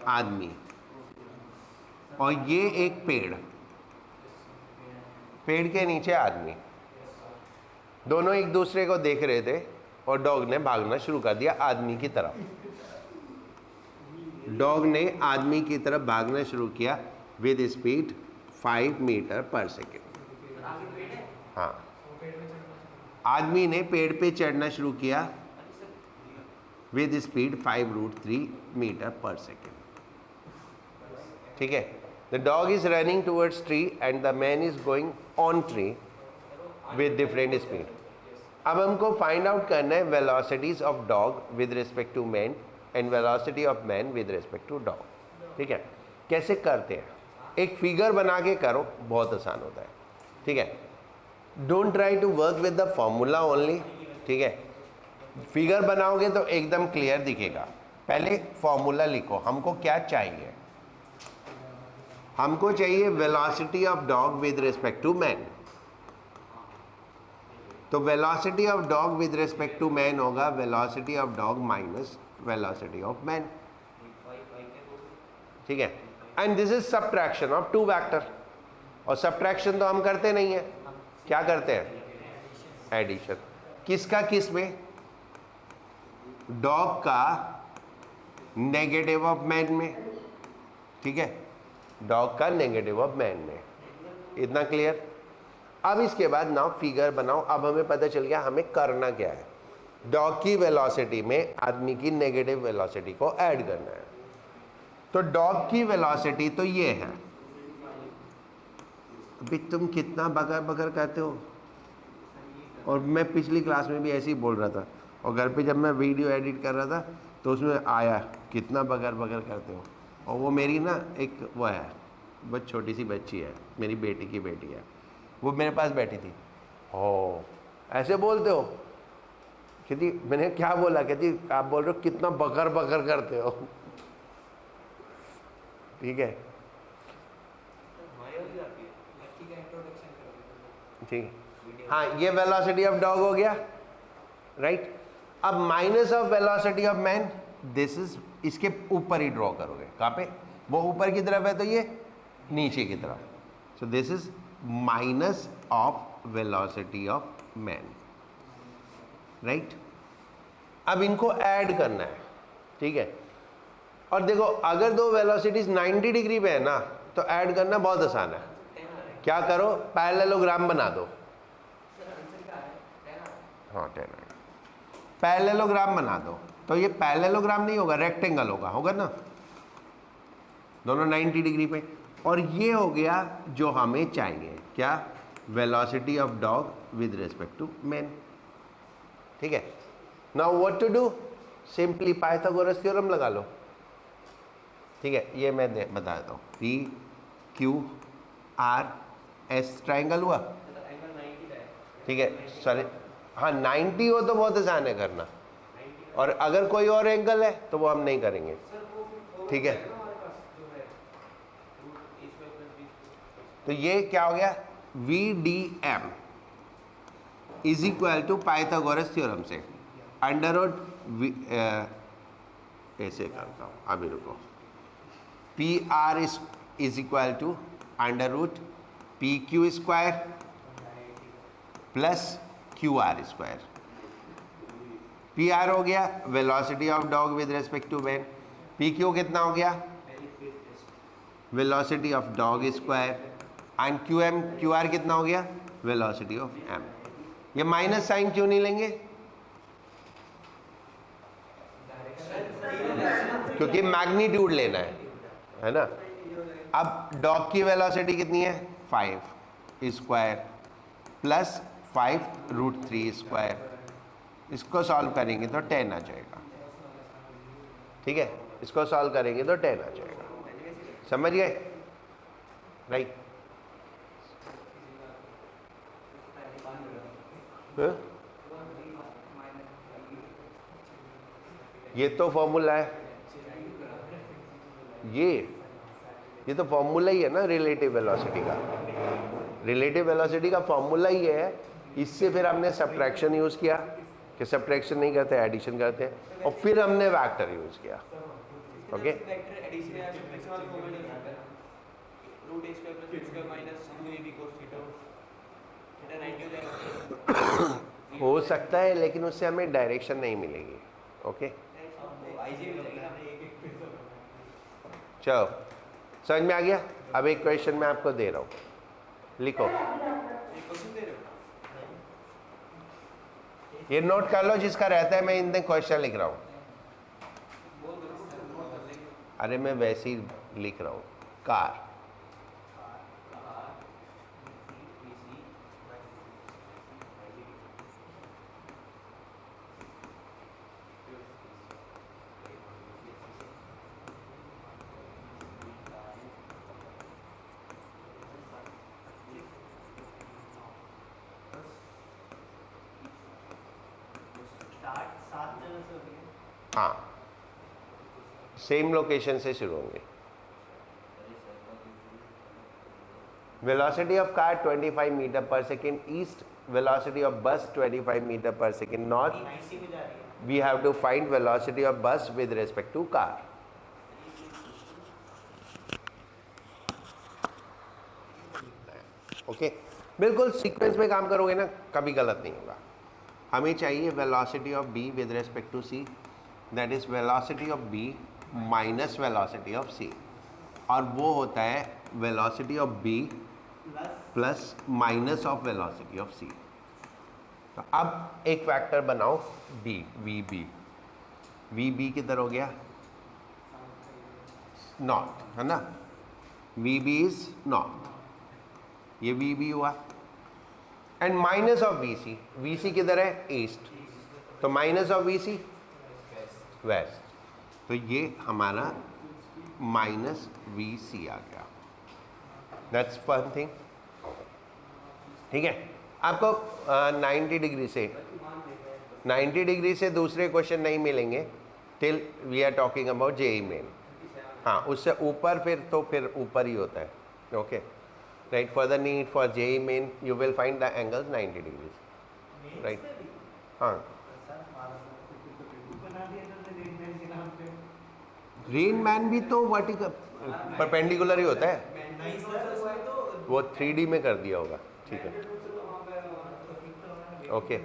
आदमी और ये एक पेड़, पेड़ के नीचे आदमी, दोनों एक दूसरे को देख रहे थे और डॉग ने भागना शुरू कर दिया आदमी की तरफ। डॉग ने आदमी की तरफ भागना शुरू किया विद स्पीड 5 मीटर पर सेकेंड। हाँ, आदमी ने पेड़ पे चढ़ना शुरू किया विद स्पीड 5√3 मीटर पर सेकेंड, ठीक है। The dog is running towards tree and the man is going on tree with different speed. अब हमको फाइंड आउट करना है velocities of dog with respect to man and velocity of man with respect to dog. ठीक है, कैसे करते हैं? एक फिगर बना के करो, बहुत आसान होता है। ठीक है, don't try to work with the formula only. ठीक है, फिगर बनाओगे तो एकदम क्लियर दिखेगा। पहले फॉर्मूला लिखो, हमको क्या चाहिए? हमको चाहिए velocity of dog with respect to man. तो velocity of dog with respect to man होगा velocity of dog minus velocity of man. ठीक है, and this is subtraction of two vector. और सब्ट्रैक्शन तो हम करते नहीं है, क्या करते हैं? एडिशन। किसका किस में? डॉग का नेगेटिव ऑफ मैन में। ठीक है, डॉग का नेगेटिव ऑफ मैन में। इतना क्लियर? अब इसके बाद नाउ फिगर बनाओ। अब हमें पता चल गया हमें करना क्या है। डॉग की वेलोसिटी में आदमी की नेगेटिव वेलोसिटी को ऐड करना है। तो डॉग की वेलोसिटी तो ये है। अभी तुम कितना बगर बगर करते हो, और मैं पिछली क्लास में भी ऐसे ही बोल रहा था, और घर पे जब मैं वीडियो एडिट कर रहा था तो उसमें आया कितना बगर बगर करते हो। और वो मेरी ना एक वो है, बहुत छोटी सी बच्ची है, मेरी बेटी की बेटी है, वो मेरे पास बैठी थी। ओ ऐसे बोलते हो? कहती, मैंने क्या बोला? कहती आप बोल रहे हो कितना बकर बकर करते हो। ठीक है, ठीक। हाँ, ये वेलोसिटी ऑफ डॉग हो गया, राइट। अब minus of velocity of man, this is, इसके ऊपर ही ड्रॉ करोगे। कहाँ पे? वो ऊपर की तरफ है तो ये नीचे की तरफ। So this is minus of velocity of man, right. अब इनको ऐड करना है। ठीक है, और देखो अगर दो वेलोसिटीज 90 डिग्री पे है ना, तो ऐड करना बहुत आसान है। क्या करो? पैरेललोग्राम बना दो। हाँ, 10 पैरेललोग्राम बना दो। तो ये पैरेललोग्राम नहीं होगा, रेक्टेंगल होगा ना, दोनों 90 डिग्री पे। और ये हो गया जो हमें चाहिए, क्या? Velocity of dog with respect to man. ठीक है, now what to do? Simply Pythagoras theorem लगा लो। ठीक है, ये मैं बता देता हूँ। P Q R S triangle हुआ। ठीक है, सॉरी, हाँ 90 हो तो बहुत आसान है करना, और अगर कोई और एंगल है तो वो हम नहीं करेंगे। ठीक है, तो ये क्या हो गया? V D M is equal to Pythagoras theorem से अंडर रूट, ऐसे करता हूँ अभी, रुको। P R is equal to under root P Q square plus Q R square. P R हो गया velocity of dog with respect to man. P Q कितना हो गया? Velocity of dog square. And Q M, Q R कितना हो गया? Velocity of M. ये minus sign क्यों नहीं लेंगे? क्योंकि मैग्नीट्यूड लेना है ना। अब डॉग की वेलोसिटी कितनी है? 5 स्क्वायर प्लस 5√3 स्क्वायर। इसको सॉल्व करेंगे तो 10 आ जाएगा। ठीक है, इसको सॉल्व करेंगे तो 10 आ जाएगा। समझ गए? राइट। ये तो फॉर्मूला है, ये तो फॉर्मूला ही है ना रिलेटिव वेलोसिटी का। रिलेटिव वेलोसिटी का फॉर्मूला ही है। इससे फिर हमने सब्ट्रैक्शन यूज़ किया, कि सब्ट्रैक्शन नहीं करते, एडिशन करते हैं, और फिर हमने वेक्टर यूज़ किया। ओके, हो सकता है, लेकिन उससे हमें डायरेक्शन नहीं मिलेगी। ओके, चलो समझ में आ गया। अब एक क्वेश्चन मैं आपको दे रहा हूँ, लिखो। ये नोट कर लो जिसका रहता है, मैं इनमें क्वेश्चन लिख रहा हूँ। अरे मैं वैसे ही लिख रहा हूँ। कार, स्टार्ट 7 जगह से होती है। हाँ, सेम लोकेशन से शुरू होंगे। वेलोसिटी ऑफ कार 25 मीटर पर सेकेंड ईस्ट, वेलोसिटी ऑफ बस 25 मीटर पर सेकेंड नॉर्थ। IC में जा रही है। We have to find velocity of bus with respect to car. Okay, बिल्कुल सीक्वेंस में काम करोगे ना, कभी गलत नहीं होगा। हमें चाहिए velocity of B with respect to C, that is velocity of B minus velocity of C, और वो होता है velocity of B plus minus of velocity of C. तो अब एक वेक्टर बनाओ B, V B. V B किधर हो गया? नॉर्थ, है ना? वी बी इज नॉर्थ, ये वी बी हुआ। And minus of V C, V C किधर है? ईस्ट, तो minus of V C waste, तो ये हमारा माइनस वी सी आ गया। That's one thing. ठीक है, आपको 90 डिग्री से दूसरे क्वेश्चन नहीं मिलेंगे till we are talking about JEE Main. हाँ, उससे ऊपर फिर ऊपर ही होता है। Okay, right, for the need for JEE Main you will find the angles 90 degrees, right. हाँ, रेन मैन भी तो वर्टिकल परपेंडिकुलर ही होता है, नहीं सर, उसमें तो वो 3D में कर दिया होगा। ठीक है, ओके,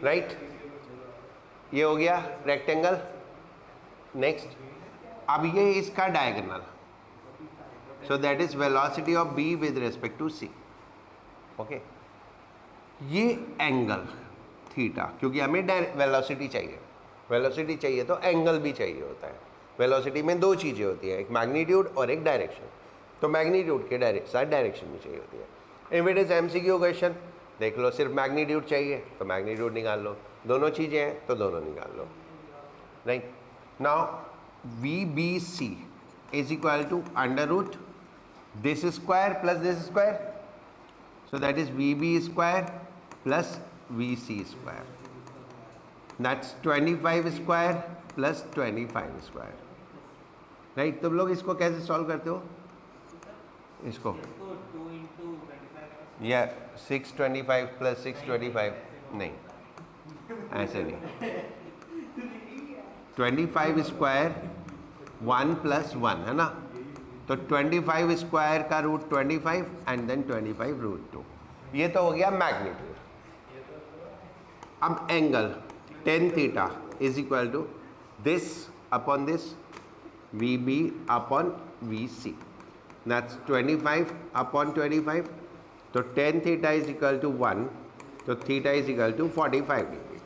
राइट, ये हो गया रेक्टेंगल। नेक्स्ट, अब ये इसका diagonal, so that is velocity of B with respect to C. Okay, ये एंगल थीटा, क्योंकि हमें वेलोसिटी चाहिए, वेलोसिटी चाहिए तो एंगल भी चाहिए होता है। वेलोसिटी में दो चीज़ें होती हैं, एक मैग्नीट्यूड और एक डायरेक्शन। तो मैग्नीट्यूड के साथ डायरेक्शन भी चाहिए होती है। If it is MCQ question, देख लो सिर्फ मैग्नीट्यूड चाहिए तो मैग्नीट्यूड निकाल लो, दोनों चीज़ें हैं तो दोनों निकाल लो, right. Now V B C is equal to under root this square plus this square, so that is V B square plus V C square, that's 25 square plus 25 square, right. तुम लोग इसको कैसे सॉल्व करते हो? इसको 2 into 25 या 625 plus 625, नहीं, ऐसे नहीं। 25 स्क्वायर 1 प्लस 1 है ना, तो 25 स्क्वायर का रूट 25 एंड देन 25 रूट 2, ये तो हो गया मैग्नीट्यूड। अब angle tan theta is equal to this upon this, V B upon V C, that's 25 upon 25, तो tan theta is equal to 1, तो theta is equal to 45 degree.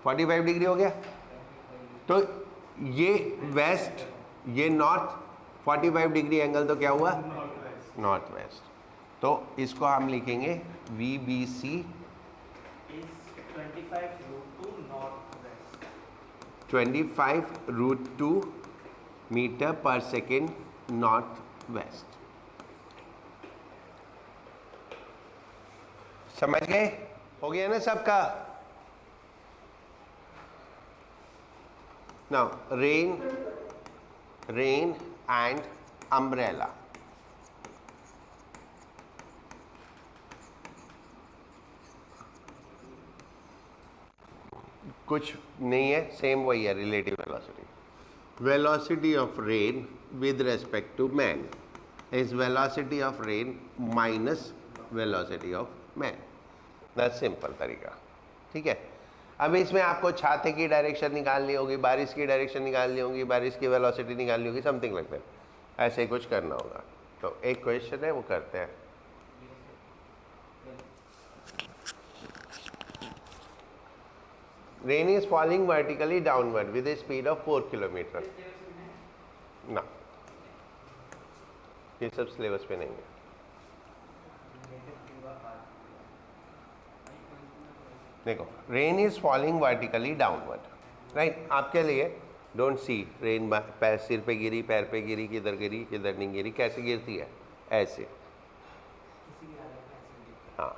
45 degree हो गया, तो ये वेस्ट ये नॉर्थ, 45 डिग्री एंगल तो क्या हुआ? North west. तो इसको हम लिखेंगे V B C is 25 root 2 northwest. 25 root 2 metre पर सेकेंड नॉर्थ वेस्ट। समझ गए? हो गया ना सबका? Now rain and umbrella. कुछ नहीं है, सेम वही है, relative velocity. Velocity of rain with respect to man is velocity of rain minus velocity of man. That's simple तरीका, ठीक है। अब इसमें आपको छाते की डायरेक्शन निकालनी होगी, बारिश की डायरेक्शन निकालनी होगी, बारिश की वेलोसिटी निकालनी होगी, समथिंग लाइक दैट, ऐसे कुछ करना होगा। तो एक क्वेश्चन है, वो करते हैं। Rain is falling vertically downward with a speed of 4 kilometer. ना, ये सब सिलेबस पे नहीं है। देखो, rain is falling vertically downward, right. आपके लिए डोंट सी रेन पैर सिर पे गिरी, पैर पे गिरी, किधर नहीं गिरी, कैसे गिरती है? ऐसे। हाँ,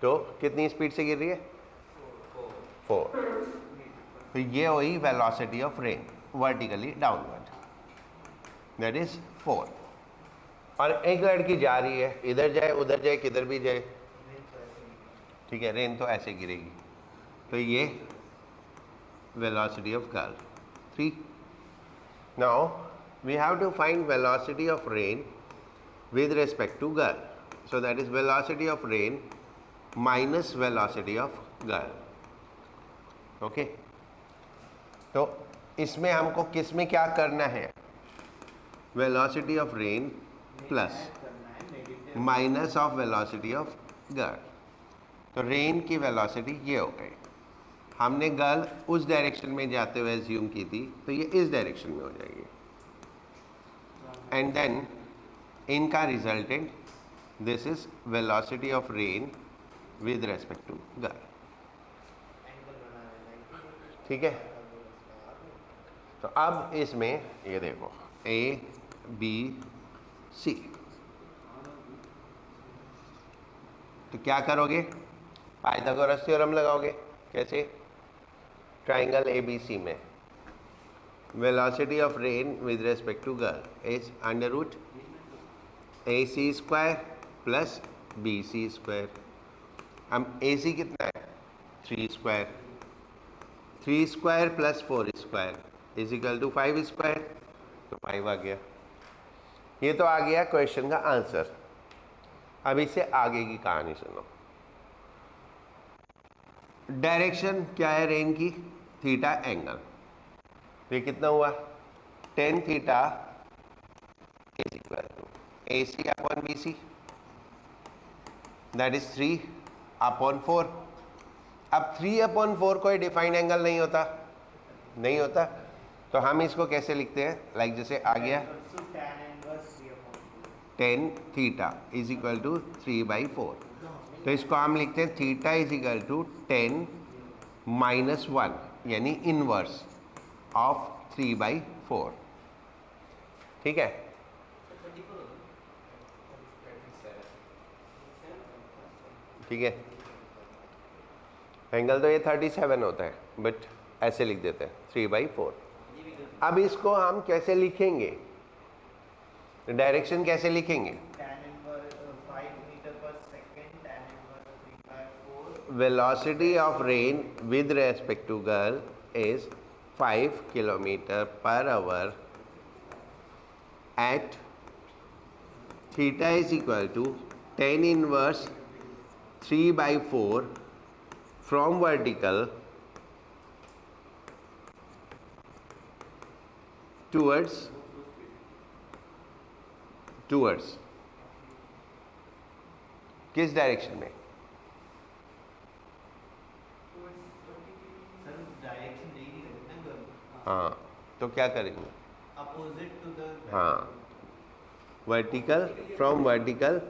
तो कितनी स्पीड से गिर रही है? 4। तो ये हुई velocity of rain vertically downward, that is 4। और एक लड़की जा रही है, इधर जाए उधर जाए किधर भी जाए, ठीक है, रेन तो ऐसे गिरेगी। तो ये velocity of girl 3। Now we have to find velocity of rain with respect to girl, so that is velocity of rain minus velocity of girl, okay? तो इसमें हमको किस में क्या करना है, velocity of rain plus minus of velocity of girl. तो rain की वेलोसिटी ये हो गई, हमने गर्ल उस डायरेक्शन में जाते हुए एज्यूम की थी, तो ये इस डायरेक्शन में हो जाएगी। एंड देन इनका resultant, this is velocity of rain with respect to girl, ठीक है। तो अब इसमें ये देखो ए बी सी, तो क्या करोगे, पाइथागोरस थ्योरम लगाओगे। कैसे, ट्राइंगल ए बी सी में velocity of rain with respect to girl is under root A C square plus B C square. अब ए सी कितना है, 3 square, 3 square plus 4 square is equal to 5 square, तो 5 आ गया। ये तो आ गया question का आंसर। अब इससे आगे की कहानी सुनो। डायरेक्शन क्या है रेन की, थीटा एंगल। ये कितना हुआ, tan theta is equal to A C upon B C, that is 3/4। अब 3/4 कोई डिफाइंड एंगल नहीं होता, नहीं होता, तो हम इसको कैसे लिखते हैं, लाइक जैसे आ गया tan theta is equal to 3/4, तो इसको हम लिखते हैं थीटा इज इक्वल टू 10 - 1, यानी इनवर्स ऑफ 3/4, ठीक है। ठीक है, एंगल तो ये 37 होता है, बट ऐसे लिख देते हैं 3/4। अब इसको हम कैसे लिखेंगे, डायरेक्शन कैसे लिखेंगे, velocity of rain with respect to girl is 5 km/h at theta is equal to tan inverse 3/4 from vertical towards किस डायरेक्शन में, हाँ, तो क्या करेंगे, अपोजिट टू द, हाँ, vertical, from vertical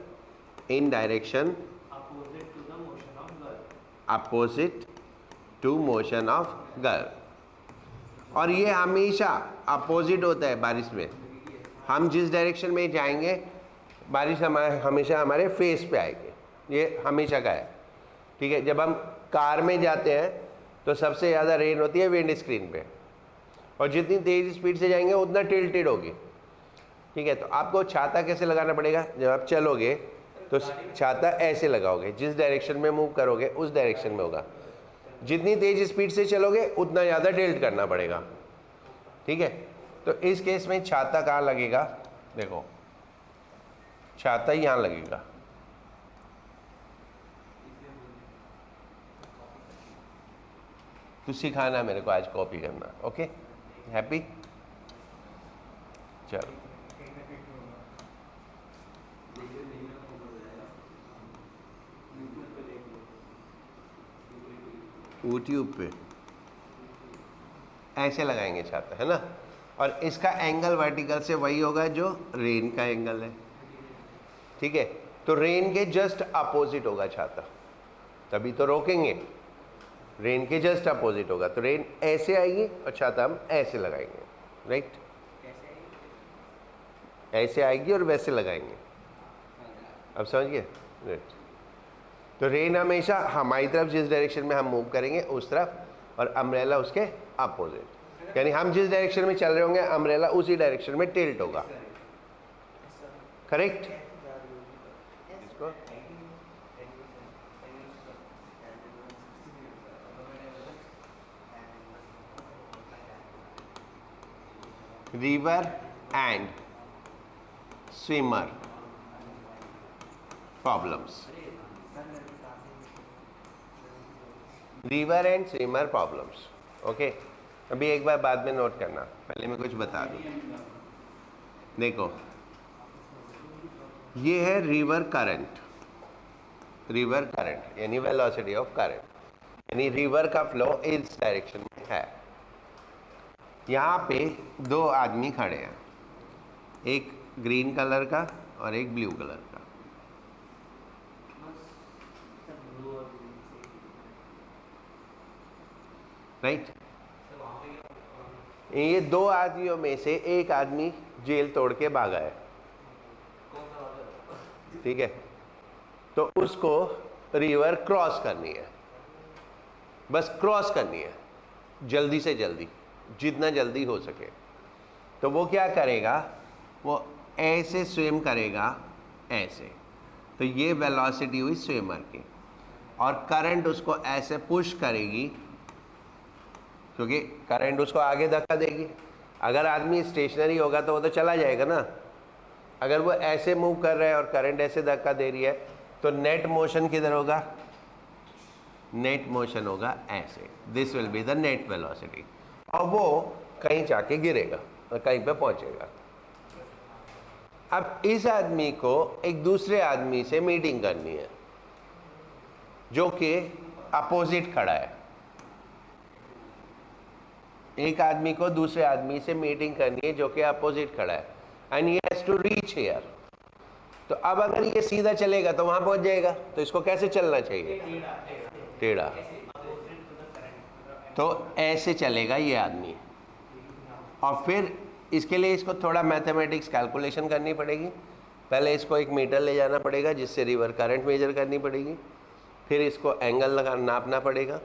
in direction opposite to the motion of girl, opposite to motion of girl. और ये हमेशा अपोजिट होता है बारिश में, हम जिस डायरेक्शन में जाएंगे बारिश हमेशा हमारे फेस पे आएगी, ये हमेशा का है, ठीक है। जब हम कार में जाते हैं तो सबसे ज़्यादा रेन होती है विंड स्क्रीन पे, और जितनी तेज़ स्पीड से जाएंगे उतना टिल्टेड होगी, ठीक है। तो आपको छाता कैसे लगाना पड़ेगा, जब आप चलोगे तो छाता ऐसे लगाओगे, जिस डायरेक्शन में मूव करोगे उस डायरेक्शन में होगा, जितनी तेज़ स्पीड से चलोगे उतना ज़्यादा टिल्ट करना पड़ेगा, ठीक है। तो इस केस में छाता कहाँ लगेगा, देखो छाता यहाँ लगेगा, तो सिखाना मेरे को आज कॉपी करना, ओके, हैप्पी, चलो। यूट्यूब पे ऐसे लगाएंगे छाता, है ना, और इसका एंगल वर्टिकल से वही होगा जो रेन का एंगल है, ठीक है। तो रेन के जस्ट अपोजिट होगा छाता, तभी तो रोकेंगे, रेन के जस्ट अपोजिट होगा, तो रेन ऐसे आएगी और छाता हम ऐसे लगाएंगे, राइट, ऐसे आएगी और वैसे लगाएंगे, अब समझिए, राइट। तो रेन हमेशा हमारी तरफ जिस डायरेक्शन में हम मूव करेंगे उस तरफ और अम्ब्रेला उसके अपोजिट, यानी हम जिस डायरेक्शन में चल रहे होंगे अम्ब्रेला उसी डायरेक्शन में टिल्ट होगा। Correct? River and swimmer problems, river and swimmer problems. Okay, अभी एक बार बाद में नोट करना, पहले मैं कुछ बता दूं। देखो, ये है रिवर करंट, रिवर करंट यानी वेलोसिटी ऑफ करंट, यानी रिवर का फ्लो इस डायरेक्शन में है। यहाँ पे दो आदमी खड़े हैं, एक ग्रीन कलर का और एक ब्लू कलर का। राइट? ये दो आदमियों में से एक आदमी जेल तोड़ के भागा है, ठीक है? तो उसको रिवर क्रॉस करनी है, बस क्रॉस करनी है जल्दी से जल्दी, जितना जल्दी हो सके। तो वो क्या करेगा, वो ऐसे स्विम करेगा, ऐसे। तो ये वेलोसिटी हुई स्विमर की, और करंट उसको ऐसे पुश करेगी, क्योंकि करंट उसको आगे धक्का देगी। अगर आदमी स्टेशनरी होगा तो वो तो चला जाएगा ना। अगर वो ऐसे मूव कर रहा है और करंट ऐसे धक्का दे रही है, तो नेट मोशन किधर होगा? नेट मोशन होगा ऐसे, this will be the net velocity, और वो कहीं जाके गिरेगा और कहीं पे पहुंचेगा। अब इस आदमी को एक दूसरे आदमी से मीटिंग करनी है जो कि अपोजिट खड़ा है। एक आदमी को दूसरे आदमी से मीटिंग करनी है जो कि अपोजिट खड़ा है, and he has to reach here. तो अब अगर ये सीधा चलेगा तो वहां पहुंच जाएगा, तो इसको कैसे चलना चाहिए? टेढ़ा। तो ऐसे चलेगा ये आदमी, और फिर इसके लिए इसको थोड़ा मैथमेटिक्स कैलकुलेशन करनी पड़ेगी। पहले इसको एक मीटर ले जाना पड़ेगा जिससे रिवर करंट मेजर करनी पड़ेगी, फिर इसको एंगल लगा नापना पड़ेगा,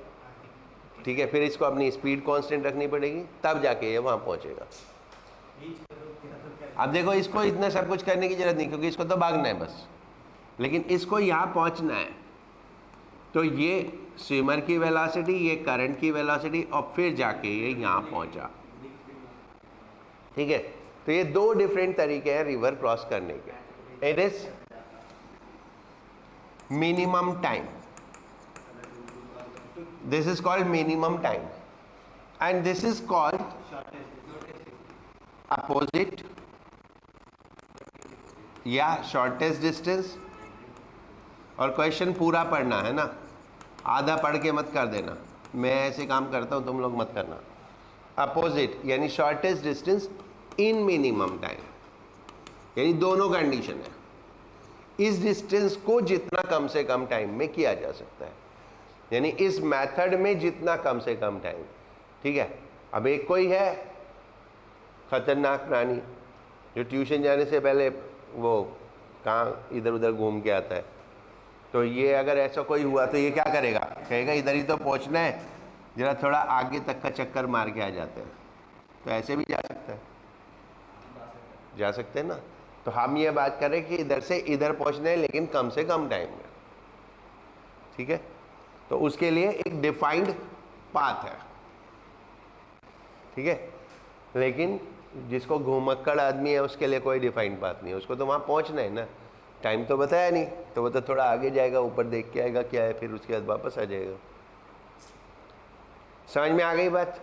ठीक है? फिर इसको अपनी स्पीड कांस्टेंट रखनी पड़ेगी, तब जाके ये वहाँ पहुँचेगा। अब देखो, इसको इतना सब कुछ करने की जरूरत नहीं, क्योंकि इसको तो भागना है बस, लेकिन इसको यहाँ पहुँचना है। तो ये स्विमर की वेलोसिटी, ये करंट की वेलोसिटी, और फिर जाके ये यहाँ पहुँचा, ठीक है? तो ये दो डिफरेंट तरीके हैं रिवर क्रॉस करने के। It is minimum time, this is called minimum time, and this is called opposite या shortest distance। और क्वेश्चन पूरा पढ़ना है ना, आधा पढ़ के मत कर देना, मैं ऐसे काम करता हूँ, तुम लोग मत करना। अपोजिट यानी shortest distance in minimum time, यानी दोनों कंडीशन है। इस डिस्टेंस को जितना कम से कम टाइम में किया जा सकता है, यानी इस मेथड में जितना कम से कम टाइम, ठीक है? अब एक कोई है खतरनाक प्राणी जो ट्यूशन जाने से पहले वो कहाँ इधर उधर घूम के आता है, तो ये अगर ऐसा कोई हुआ तो ये क्या करेगा? कहेगा इधर ही तो पहुँचना है, जरा थोड़ा आगे तक का चक्कर मार के आ जाते हैं। तो ऐसे भी जा सकता है, जा सकते हैं ना। तो हम ये बात करें कि इधर से इधर पहुँचना है, लेकिन कम से कम टाइम में, ठीक है? तो उसके लिए एक डिफाइंड पाथ है, ठीक है? लेकिन जिसको घुमक्कड़ आदमी है उसके लिए कोई डिफाइंड पाथ नहीं है, उसको तो वहाँ पहुँचना है ना। टाइम तो बताया नहीं, तो वो तो थोड़ा आगे जाएगा, ऊपर देख के आएगा क्या है, फिर उसके बाद वापस आ जाएगा। समझ में आ गई बात?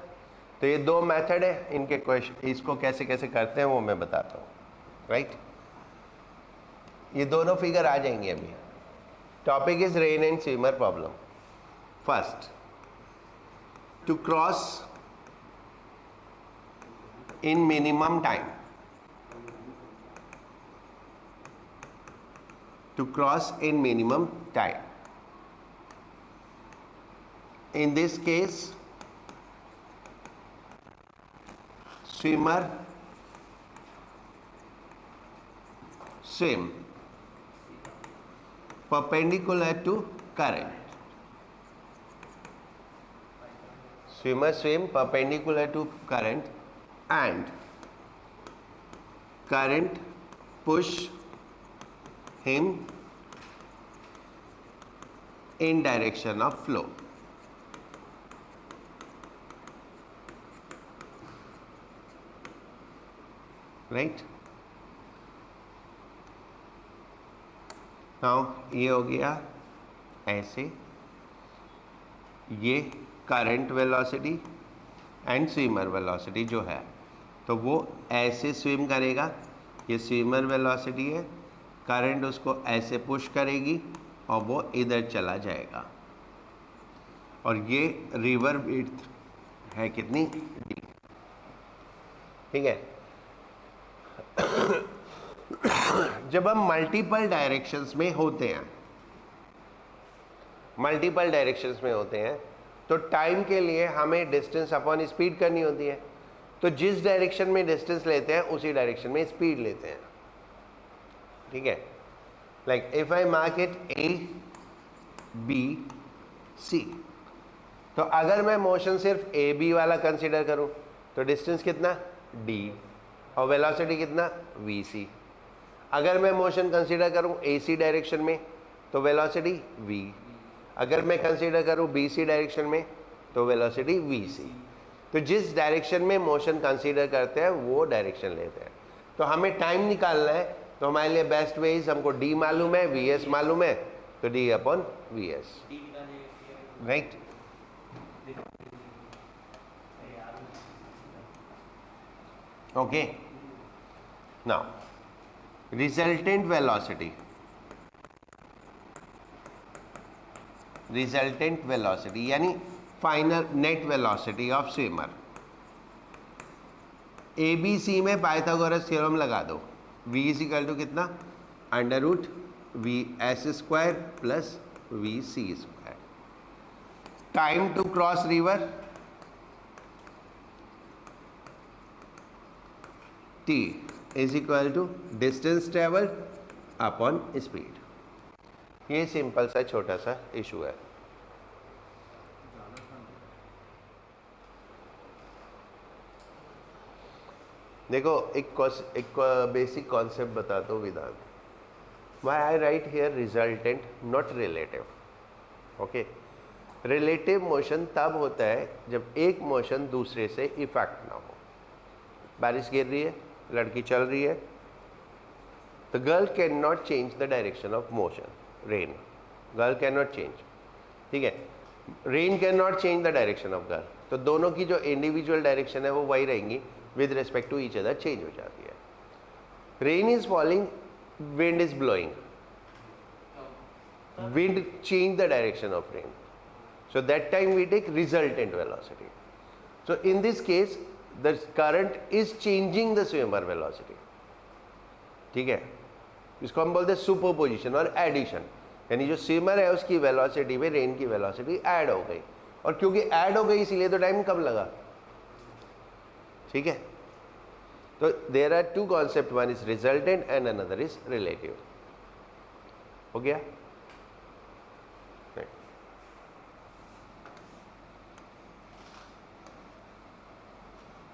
तो ये दो मेथड है, इनके क्वेश्चन इसको कैसे कैसे करते हैं वो मैं बताता हूँ, राइट? ये दोनों फिगर आ जाएंगे अभी। Topic is rain and swimmer problem. First, to cross in minimum time, to cross in minimum time. In this case, swimmer swim perpendicular to current. swimmer swim perpendicular to current and current push him in direction of flow. Right? Now ये हो गया ऐसे, ये current velocity and swimmer velocity जो है, तो वो ऐसे स्विम करेगा, ये स्विमर वेलोसिटी है, करंट उसको ऐसे पुश करेगी और वो इधर चला जाएगा, और ये रिवर विड्थ है कितनी, d। ठीक है। जब हम मल्टीपल डायरेक्शंस में होते हैं, मल्टीपल डायरेक्शंस में होते हैं, तो टाइम के लिए हमें डिस्टेंस अपॉन स्पीड करनी होती है। तो जिस डायरेक्शन में डिस्टेंस लेते हैं उसी डायरेक्शन में स्पीड लेते हैं। ठीक है। Like if I mark it A B C, तो अगर मैं मोशन सिर्फ ए बी वाला कंसिडर करूं तो डिस्टेंस कितना d और वेलोसिटी कितना vc। अगर मैं मोशन कंसीडर करूं AC डायरेक्शन में तो वेलोसिटी v, अगर मैं कंसीडर करूं BC डायरेक्शन में तो वेलोसिटी vc। तो जिस डायरेक्शन में मोशन कंसीडर करते हैं वो डायरेक्शन लेते हैं। तो हमें टाइम निकालना है, तो हमारे लिए बेस्ट वे इज, हमको d मालूम है, vs मालूम है, तो d upon vs, right. Okay, now resultant velocity, resultant velocity यानी final net velocity of swimmer. ABC में पाइथागोरस थ्योरम लगा दो, V इज इक्वल टू कितना, under root VS square plus VC square. Time to cross river T is equal to distance travelled upon speed. ये simple सा छोटा सा issue है। देखो एक बेसिक कॉन्सेप्ट बताता हूँ Vedant. Why I write here resultant not relative. Okay, relative motion तब होता है जब एक मोशन दूसरे से इफेक्ट ना हो। बारिश गिर रही है, लड़की चल रही है, the girl can not change the direction of motion, rain, girl can not change, ठीक है, rain can not change the direction of girl. तो दोनों की जो इंडिविजुअल डायरेक्शन है वो वही रहेंगी, with respect to each other change हो जाती है। Rain is falling, wind is blowing, wind change the direction of rain, so that time we take resultant velocity. So in this case the current is changing the swimmer velocity, ठीक है। इसको हम बोलते हैं superposition और addition, यानी जो swimmer है उसकी वेलोसिटी में रेन की वेलोसिटी ऐड हो गई, और क्योंकि ऐड हो गई इसीलिए तो टाइम कम लगा, ठीक है। तो there are two concept, one is resultant and another is relative. हो गया।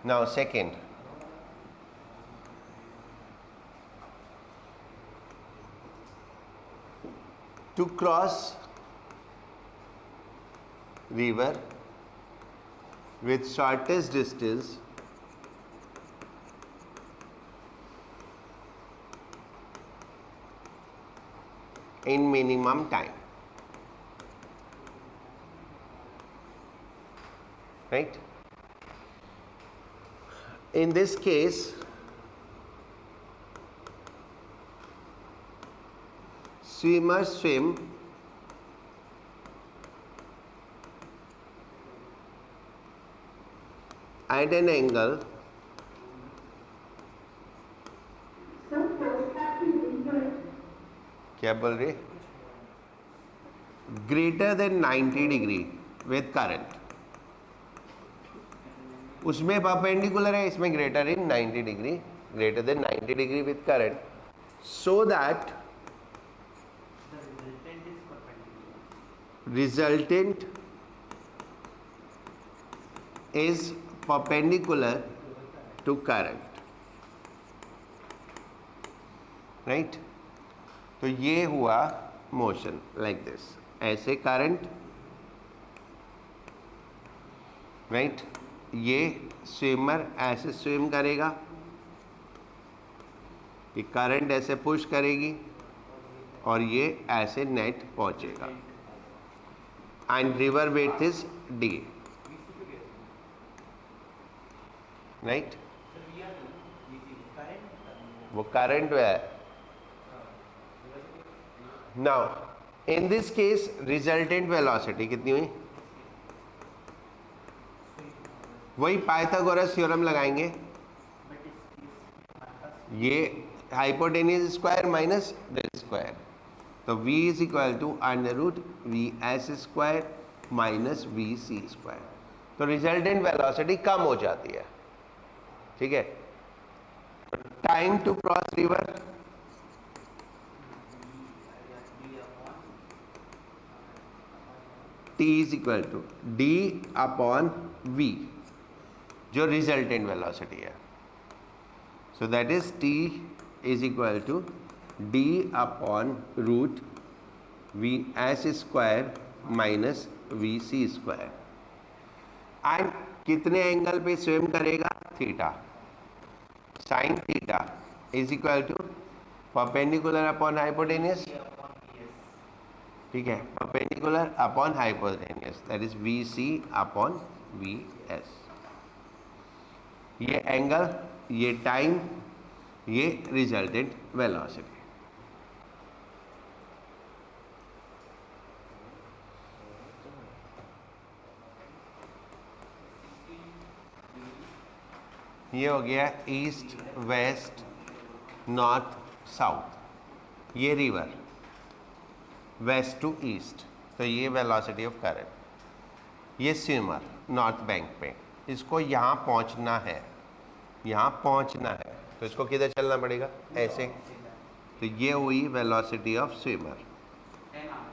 Now second, to cross river with shortest distance in minimum time, right? In this case, swimmers swim at an angle क्या बोल रही, greater than 90 degree with current. उसमें perpendicular है, इसमें greater in 90 degree, greater than 90 degree with current, so that resultant is perpendicular to current, right? तो ये हुआ motion like this, ऐसे करंट, राइट? ये स्विमर ऐसे स्विम करेगा, ये करंट ऐसे पुश करेगी और ये ऐसे नेट पहुंचेगा, and river width is D, right? वो करंट है. Now in this case resultant velocity कितनी हुई? वही पाइथागोरस थ्योरम लगाएंगे, ये hypotenuse square minus this square, तो v is equal to under root V S square minus V C square. तो resultant velocity कम हो जाती है, ठीक है? Time to cross river, t is equal to D upon v, जो resultant velocity है. सो that is t is equal to d upon root V S square minus V C square. And कितने angle पे swim करेगा? Theta. Sine theta is equal to perpendicular upon hypotenuse, ठीक है? Perpendicular upon hypotenuse, that is V C upon V S. ये angle, ये time, ये resultant velocity. ये हो गया ईस्ट वेस्ट नॉर्थ साउथ, ये रिवर वेस्ट टू ईस्ट, तो ये वेलोसिटी ऑफ करंट. ये स्विमर नॉर्थ बैंक पे, इसको यहाँ पहुँचना है, यहाँ पहुँचना है, तो इसको किधर चलना पड़ेगा? ऐसे. तो ये हुई वेलोसिटी ऑफ स्विमर,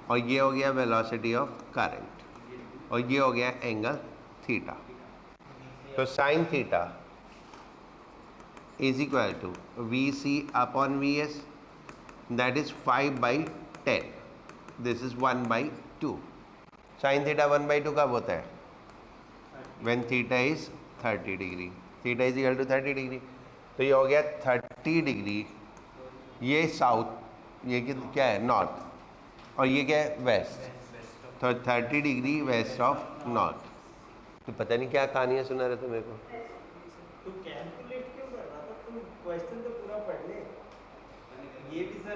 और ये हो गया वेलोसिटी ऑफ करंट, और ये हो गया एंगल थीटा. तो sine theta is equal to VC upon VS, that is 5/10. This is 1/2. Sin theta 1/2 कब होता है? When theta is 30 degree. Theta is equal to 30 degree. तो ये हो गया 30 डिग्री, ये साउथ, ये क्या है? नॉर्थ, और ये क्या है? वेस्ट. तो 30 डिग्री वेस्ट ऑफ नॉर्थ. तो पता नहीं क्या कहानियाँ सुना रहे थे मेरे को. तो कैलकुलेट क्यों कर रहा था? तुम क्वेश्चन तो पूरा पढ़ ले. ये भी सर